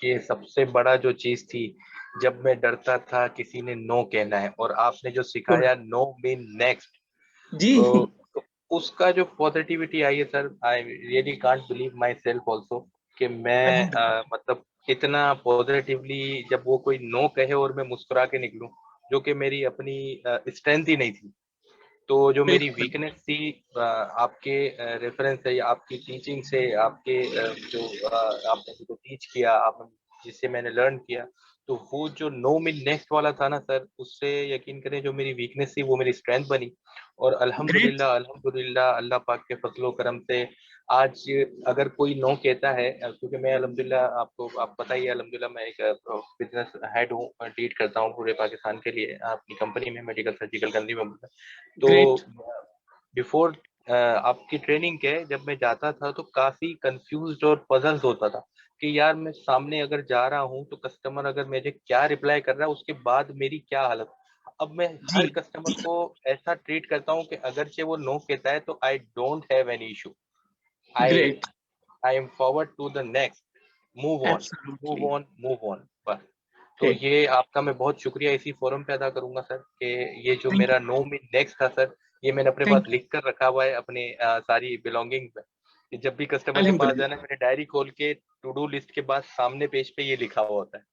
S14: कि सबसे बड़ा जो चीज़ थी, जब मैं डरता था किसी ने नो कहना है, और आपने जो सिखाया नो मीन नेक्स्ट,
S1: जी।
S14: तो उसका जो पॉजिटिविटी आई है sir, I really can't believe my self also कि मैं मतलब इतना पॉजिटिवली जब वो कोई नो कहे और मैं मुस्कुरा के निकलूं, जो कि मेरी अपनी स्ट्रेंथ ही नहीं थी। तो जो मेरी वीकनेस थी, आपके रेफरेंस से, आपकी टीचिंग से, आपके जो आपने मुझे टीच किया, आपने जिससे मैंने लर्न किया, तो वो जो नो मीन नेक्स्ट वाला था ना सर, उससे यकीन करें जो मेरी वीकनेस थी वो मेरी स्ट्रेंथ बनी। और अल्हम्दुलिल्लाह अल्लाह पाक के फजलो करम से आज अगर कोई नो कहता है, क्योंकि मैं अल्हम्दुलिल्लाह आप पता ही है, अल्हम्दुलिल्लाह मैं एक बिजनेस हेड हूँ, लीड करता हूँ पूरे पाकिस्तान के लिए अपनी कंपनी में, मेडिकल सर्जिकल कंज्यूमर। तो बिफोर आपकी ट्रेनिंग के जब मैं जाता था तो काफी कंफ्यूज्ड और पजल्स होता था कि यार मैं सामने अगर जा रहा हूँ तो कस्टमर अगर मुझे क्या रिप्लाई कर रहा है, उसके बाद मेरी क्या हालत। अब मैं हर कस्टमर को ऐसा ट्रीट करता हूँ कि अगरचे वो नो कहता है तो I don't have any issue, I am forward to the next, move on बस। तो ये आपका मैं बहुत शुक्रिया इसी फोरम पे अदा करूंगा सर, कि ये जो मेरा नो मीन नेक्स्ट था सर, ये मैंने अपने पास लिख कर रखा हुआ है अपने सारी बिलोंगिंग में, कि जब भी कस्टमर के पास जाना है मैंने डायरी खोल के टू डू लिस्ट के बाद सामने पेज पे ये लिखा हुआ होता है,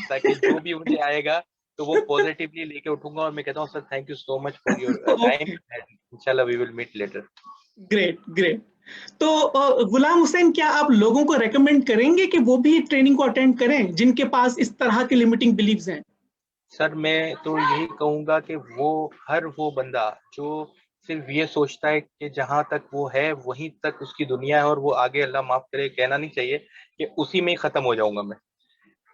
S14: ताकि जो भी मुझे आएगा तो वो पॉजिटिवली लेके उठूंगा और मैं कहता हूँ sir thank you so much for your time, इंशाल्लाह we will meet later.
S1: Great. तो गुलाम हुसैन, क्या आप लोगों को रेकमेंड करेंगे कि वो भी ट्रेनिंग को अटेंड करें जिनके पास इस तरह के लिमिटिंग बिलीव्स हैं?
S14: सर मैं तो यही कहूंगा कि वो बंदा जो सिर्फ ये सोचता है कि जहां तक वो है वहीं तक उसकी दुनिया है और वो आगे अल्लाह माफ करे कहना नहीं चाहिए कि उसी में ही खत्म हो जाऊंगा मैं,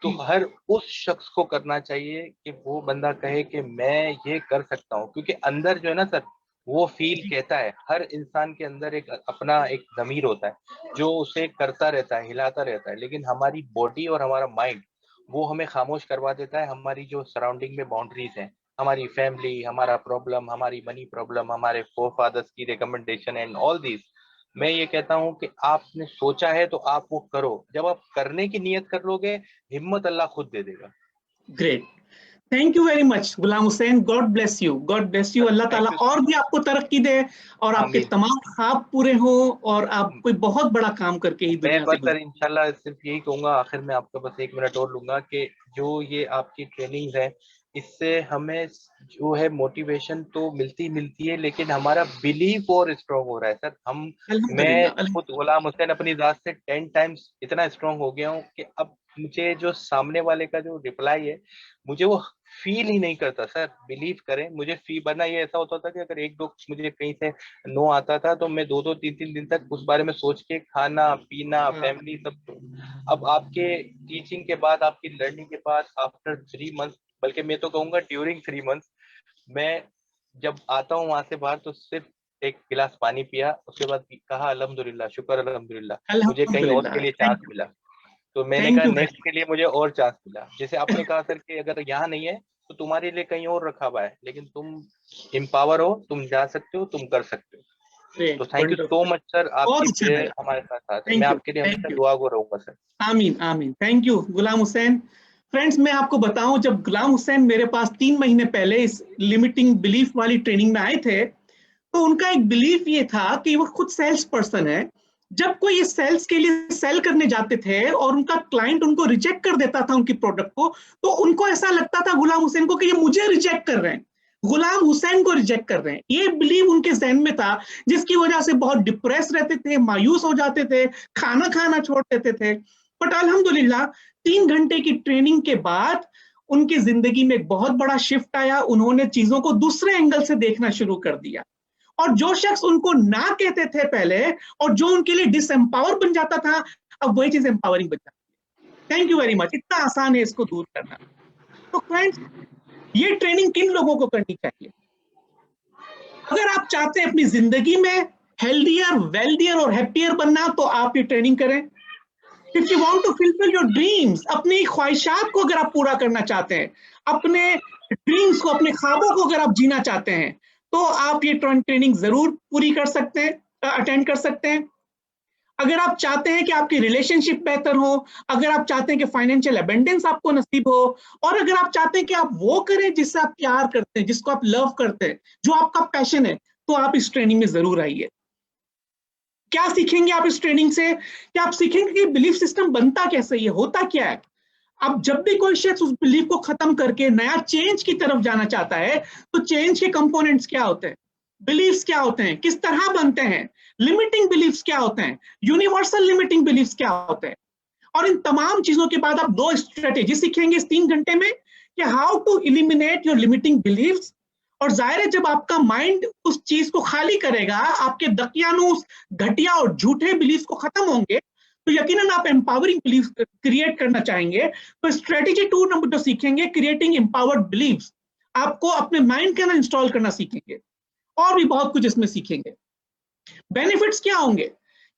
S14: तो हर उस शख्स को करना चाहिए कि वो बंदा कहे कि मैं ये कर सकता हूँ, क्योंकि अंदर जो है ना सर वो फील कहता है, हर इंसान के अंदर एक अपना एक ज़मीर होता है जो उसे करता रहता है, हिलाता रहता है, लेकिन हमारी बॉडी और हमारा माइंड वो हमें खामोश करवा देता है। हमारी जो सराउंडिंग में बाउंड्रीज हैं, हमारी फैमिली, हमारा प्रॉब्लम, हमारी मनी प्रॉब्लम, हमारे फोर फादर्स की रिकमेंडेशन एंड ऑल दीज, मैं ये कहता हूँ कि आपने सोचा है तो आप वो करो, जब आप करने की नियत कर लोगे हिम्मत अल्लाह खुद दे देगा।
S1: Great, thank you very much Ghulam Hussain, God bless you, God bless you. Allah ताला और भी आपको तरक्की दे और आपके तमाम ख्वाब पूरे हो और आप कोई बहुत बड़ा काम करके ही दुनिया से
S14: सर इंशाल्लाह सिर्फ यही कहूंगा, आखिर में आपका बस 1 मिनट और लूंगा कि जो ये आपकी ट्रेनिंग है इससे हमें जो है मोटिवेशन तो मिलती है, लेकिन हमारा बिलीफ और स्ट्रॉन्ग हो रहा है सर। मैं खुद गुलाम हुसैन अपनी जात से 10 टाइम्स इतना स्ट्रॉन्ग हो गया हूँ कि अब मुझे जो सामने वाले का जो रिप्लाई है मुझे वो फील ही नहीं करता सर। बिलीव करें, मुझे वरना ये ऐसा होता था कि अगर 1-2 मुझे कहीं से नो आता था तो मैं 2-2 3-3 दिन तक उस बारे में सोच के खाना पीना फैमिली सब। अब आपके टीचिंग के बाद, आपकी लर्निंग के बाद, आफ्टर 3 मंथ, बल्कि मैं तो कहूंगा ड्यूरिंग 3 मंथ, मैं जब आता हूँ वहां से बाहर तो सिर्फ एक गिलास पानी पिया, उसके बाद कहा अल्हम्दुलिल्लाह, शुक्र अल्हम्दुलिल्लाह, मुझे कहीं और के लिए चांस मिला। तो मैंने कहा नेक्स्ट के लिए मुझे और चांस मिला। जैसे आपने कहा सर कि अगर यहाँ नहीं है तो तुम्हारे लिए कहीं और रखा हुआ है, लेकिन तुम एम्पावर हो, तुम जा सकते हो, तुम कर सकते हो। तो thank you so much sir, आपकी प्रेयर हमारे साथ है। मैं आपके लिए हमेशा दुआ को रहूंगा सर।
S1: आमीन आमीन, thank you Ghulam Hussain. Friends, मैं आपको बताऊं, जब गुलाम हुसैन मेरे पास 3 महीने पहले इस लिमिटिंग बिलीफ वाली ट्रेनिंग में आए थे तो उनका एक बिलीफ ये था कि वो खुद सेल्स पर्सन है। जब कोई इस सेल्स के लिए सेल करने जाते थे और उनका क्लाइंट उनको रिजेक्ट कर देता था उनकी प्रोडक्ट को, तो उनको ऐसा लगता था गुलाम हुसैन को कि ये मुझे रिजेक्ट कर रहे हैं, गुलाम हुसैन को रिजेक्ट कर रहे हैं। ये बिलीव उनके जहन में था, जिसकी वजह से बहुत डिप्रेस रहते थे, मायूस हो जाते थे, खाना खाना छोड़ देते थे। बट अल्हम्दुलिल्लाह 3 घंटे की ट्रेनिंग के बाद उनकी जिंदगी में एक बहुत बड़ा शिफ्ट आया। उन्होंने चीजों को दूसरे एंगल से देखना शुरू कर दिया और जो शख्स उनको ना कहते थे पहले और जो उनके लिए डिसएम्पावर बन जाता था, अब वही चीज एम्पावरिंग बन जाती है। थैंक यू वेरी मच, इतना आसान है इसको दूर करना। तो फ्रेंड्स, ये ट्रेनिंग किन लोगों को करनी चाहिए? अगर आप चाहते हैं अपनी जिंदगी में हेल्दियर, वेल्दियर और हैप्पियर बनना तो आप ये ट्रेनिंग करें। If you want to fulfill your dreams, अपनी ख्वाहिशात को अगर आप पूरा करना चाहते हैं, अपने ड्रीम्स को, अपने ख्वाबों को अगर आप जीना चाहते हैं, तो आप ये ट्रेनिंग जरूर पूरी कर सकते हैं, अटेंड कर सकते हैं। अगर आप चाहते हैं कि आपकी रिलेशनशिप बेहतर हो, अगर आप चाहते हैं कि फाइनेंशियल एबंडेंस आपको नसीब हो, और अगर आप चाहते हैं कि आप वो करें जिससे आप प्यार करते हैं, जिसको आप लव करते हैं, जो आपका पैशन है, तो आप इस ट्रेनिंग में जरूर आइए। क्या सीखेंगे आप इस ट्रेनिंग से? कि आप सीखेंगे कि बिलीफ सिस्टम बनता कैसे, ये होता क्या है। अब जब भी कोई शख्स उस बिलीफ को खत्म करके नया चेंज की तरफ जाना चाहता है, तो चेंज के कंपोनेंट्स क्या होते हैं, बिलीफ्स क्या होते हैं, किस तरह बनते हैं, लिमिटिंग बिलीफ्स क्या होते हैं, यूनिवर्सल लिमिटिंग बिलीफ्स क्या होते हैं। और इन तमाम चीजों के बाद आप 2 स्ट्रेटेजी सीखेंगे इस 3 घंटे में कि how to eliminate your limiting beliefs. और जाहिर है, जब आपका माइंड उस चीज को खाली करेगा, आपके दकियानूस, घटिया और झूठे बिलीफ को खत्म होंगे, तो यकीनन आप एम्पावरिंग बिलीफ क्रिएट करना चाहेंगे। तो स्ट्रेटेजी 2 नंबर 2 सीखेंगे, क्रिएटिंग एम्पावर्ड बिलीव्स। आपको अपने माइंड के अंदर इंस्टॉल करना सीखेंगे और भी बहुत कुछ इसमें सीखेंगे। बेनिफिट्स क्या होंगे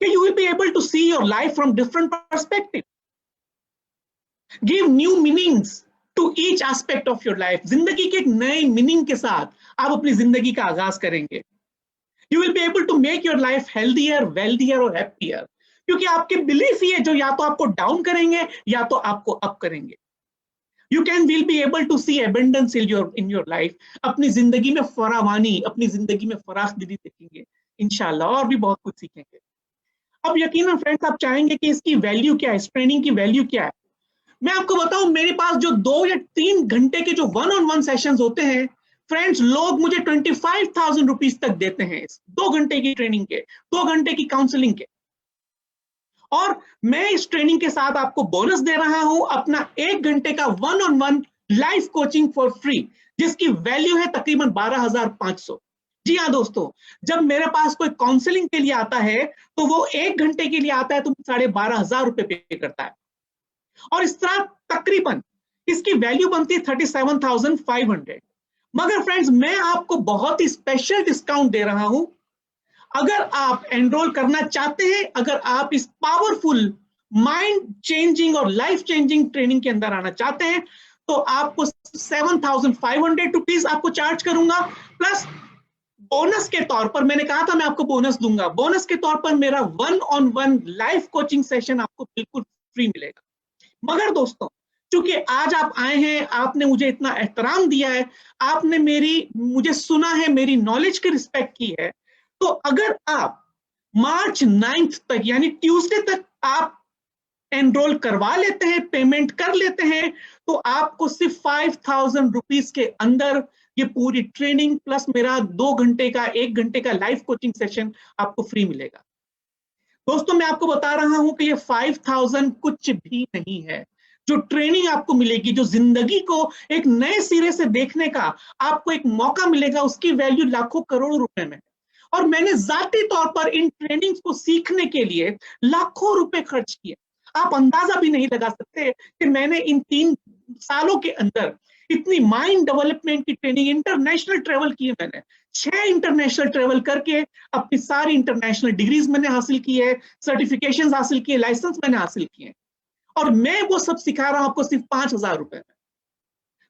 S1: कि you will be able to see your life from different perspective, give new meanings to each aspect of your life. जिंदगी के एक नए मीनिंग के साथ आप अपनी जिंदगी का आगाज करेंगे। You will be able to make your life healthier, wealthier और हैप्पियर, क्योंकि आपके बिलीफ ही है जो या तो आपको डाउन करेंगे या तो आपको अप करेंगे। You will be able to see abundance in your life. अपनी जिंदगी में फरावानी, अपनी जिंदगी में फराखदिली देखेंगे इंशाल्लाह, और भी बहुत कुछ सीखेंगे। अब यकीनन फ्रेंड्स, आप चाहेंगे कि इसकी वैल्यू क्या है, इस ट्रेनिंग की वैल्यू क्या है। मैं आपको बताऊं, मेरे पास जो 2 या 3 घंटे के जो 1-on-1 सेशंस होते हैं फ्रेंड्स, लोग मुझे 25,000 रुपीज तक देते हैं इस 2 घंटे की ट्रेनिंग के, 2 घंटे की काउंसलिंग के। और मैं इस ट्रेनिंग के साथ आपको बोनस दे रहा हूं, अपना 1 घंटे का 1-on-1 life coaching for free, जिसकी वैल्यू है तकरीबन 12,500। जी हाँ दोस्तों, जब मेरे पास कोई काउंसलिंग के लिए आता है तो वो 1 घंटे के लिए आता है तो 12,500 रुपए पे करता है। और इस तरह तकरीबन इसकी वैल्यू बनती है 37,500। मगर फ्रेंड्स, मैं आपको बहुत ही स्पेशल डिस्काउंट दे रहा हूं। अगर आप एनरोल करना चाहते हैं, अगर आप इस पावरफुल माइंड चेंजिंग और लाइफ चेंजिंग ट्रेनिंग के अंदर आना चाहते हैं, तो आपको 7,500 रुपीज आपको चार्ज करूंगा, प्लस बोनस के तौर पर, मैंने कहा था मैं आपको बोनस दूंगा, बोनस के तौर पर मेरा 1-on-1 लाइव कोचिंग सेशन आपको बिल्कुल फ्री मिलेगा। मगर दोस्तों, क्योंकि आज आप आए हैं, आपने मुझे इतना एहतराम दिया है, आपने मुझे सुना है, मेरी नॉलेज की रिस्पेक्ट की है, तो अगर आप मार्च 9 तक यानी ट्यूसडे तक आप एनरोल करवा लेते हैं, पेमेंट कर लेते हैं, तो आपको सिर्फ 5,000 रुपीज के अंदर ये पूरी ट्रेनिंग प्लस मेरा 2 घंटे का 1 घंटे का लाइव कोचिंग सेशन आपको फ्री मिलेगा। दोस्तों, मैं आपको बता रहा हूं कि ये 5,000 कुछ भी नहीं है। जो ट्रेनिंग आपको मिलेगी, जो जिंदगी को एक नए सिरे से देखने का आपको एक मौका मिलेगा, उसकी वैल्यू लाखों करोड़ों रुपए में। और मैंने जाती तौर पर इन ट्रेनिंग्स को सीखने के लिए लाखों रुपए खर्च किए। आप अंदाजा भी नहीं लगा सकते कि मैंने इन 3 सालों के अंदर इतनी माइंड डेवलपमेंट की ट्रेनिंग, इंटरनेशनल ट्रेवल की है मैंने, 6 इंटरनेशनल ट्रेवल करके अपनी सारी इंटरनेशनल डिग्रीज मैंने हासिल की है, सर्टिफिकेशंस हासिल किए, लाइसेंस मैंने हासिल किए, और मैं वो सब सिखा रहा हूं आपको सिर्फ 5,000 रुपए में।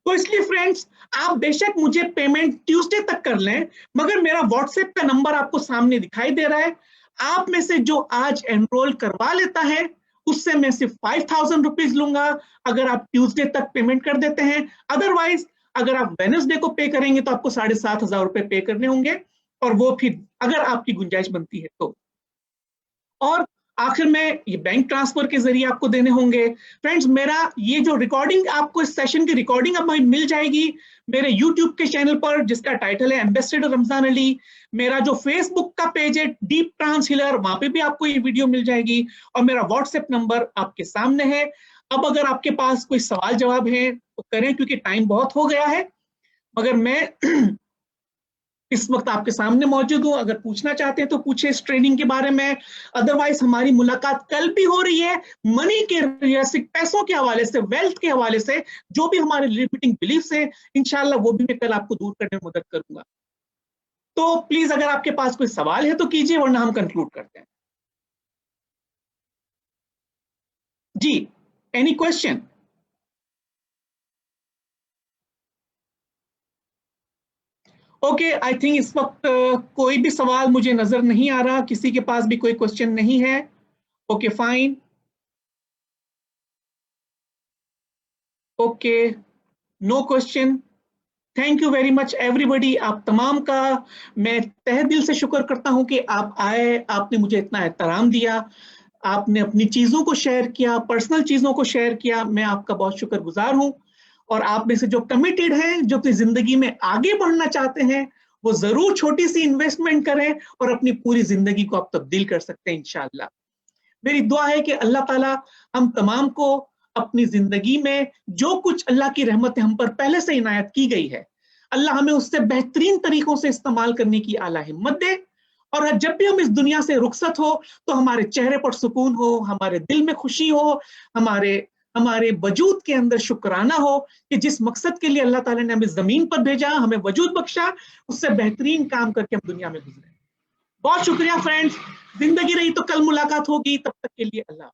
S1: तो इसलिए फ्रेंड्स, आप बेशक मुझे पेमेंट ट्यूसडे तक कर लें, मगर मेरा व्हाट्सएप का नंबर आपको सामने दिखाई दे रहा है। आप में से जो आज एनरोल करवा लेता है, उससे मैं सिर्फ 5,000 रुपीज लूंगा अगर आप ट्यूसडे तक पेमेंट कर देते हैं। अदरवाइज अगर आप वेडनेसडे को पे करेंगे तो आपको 7,500 रुपए पे करने होंगे, और वो फिर अगर आपकी गुंजाइश बनती है तो। और आखिर में ये बैंक ट्रांसफर के जरिए आपको देने होंगे। फ्रेंड्स, मेरा ये जो रिकॉर्डिंग, आपको इस सेशन की रिकॉर्डिंग अब मिल जाएगी मेरे यूट्यूब के चैनल पर, जिसका टाइटल है एम्बेसडर रमजान अली। मेरा जो फेसबुक का पेज है डीप ट्रांस हीलर, वहां पे भी आपको ये वीडियो मिल जाएगी, और मेरा व्हाट्सएप नंबर आपके सामने है। अब अगर आपके पास कोई सवाल जवाब है तो करें, क्योंकि टाइम बहुत हो गया है, मगर मैं इस वक्त आपके सामने मौजूद हूं। अगर पूछना चाहते हैं तो पूछे इस ट्रेनिंग के बारे में। अदरवाइज हमारी मुलाकात कल भी हो रही है, मनी के, पैसों के हवाले से, वेल्थ के हवाले से, जो भी हमारे लिमिटिंग बिलीफ्स हैं, इंशाल्लाह वो भी मैं कल आपको दूर करने में मदद करूंगा। तो प्लीज अगर आपके पास कोई सवाल है तो कीजिए, वरना हम कंक्लूड करते हैं। जी, any question? Okay, I think इस वक्त कोई भी सवाल मुझे नजर नहीं आ रहा, किसी के पास भी कोई क्वेश्चन नहीं है। Okay, fine. Okay, no question. Thank you very much everybody. आप तमाम का मैं तहे दिल से शुक्र करता हूं कि आप आए, आपने मुझे इतना एहतराम दिया, आपने अपनी चीजों को शेयर किया, पर्सनल चीजों को शेयर किया। मैं आपका बहुत शुक्रगुजार हूं। और आप में से जो कमिटेड हैं, जो अपनी जिंदगी में आगे बढ़ना चाहते हैं, वो जरूर छोटी सी इन्वेस्टमेंट करें और अपनी पूरी जिंदगी को आप तब्दील कर सकते हैं इंशाअल्लाह। मेरी दुआ है कि अल्लाह ताला हम तमाम को अपनी जिंदगी में जो कुछ अल्लाह की रहमत हम पर पहले से इनायत की गई है, अल्लाह हमें उससे बेहतरीन तरीकों से इस्तेमाल करने की आला हिम्मत दे। और जब भी हम इस दुनिया से रुखसत हो तो हमारे चेहरे पर सुकून हो, हमारे दिल में खुशी हो, हमारे वजूद के अंदर शुक्राना हो कि जिस मकसद के लिए अल्लाह ताला ने हमें जमीन पर भेजा, हमें वजूद बख्शा, उससे बेहतरीन काम करके हम दुनिया में गुजरे। बहुत शुक्रिया फ्रेंड्स। जिंदगी रही तो कल मुलाकात होगी, तब तक के लिए अल्लाह।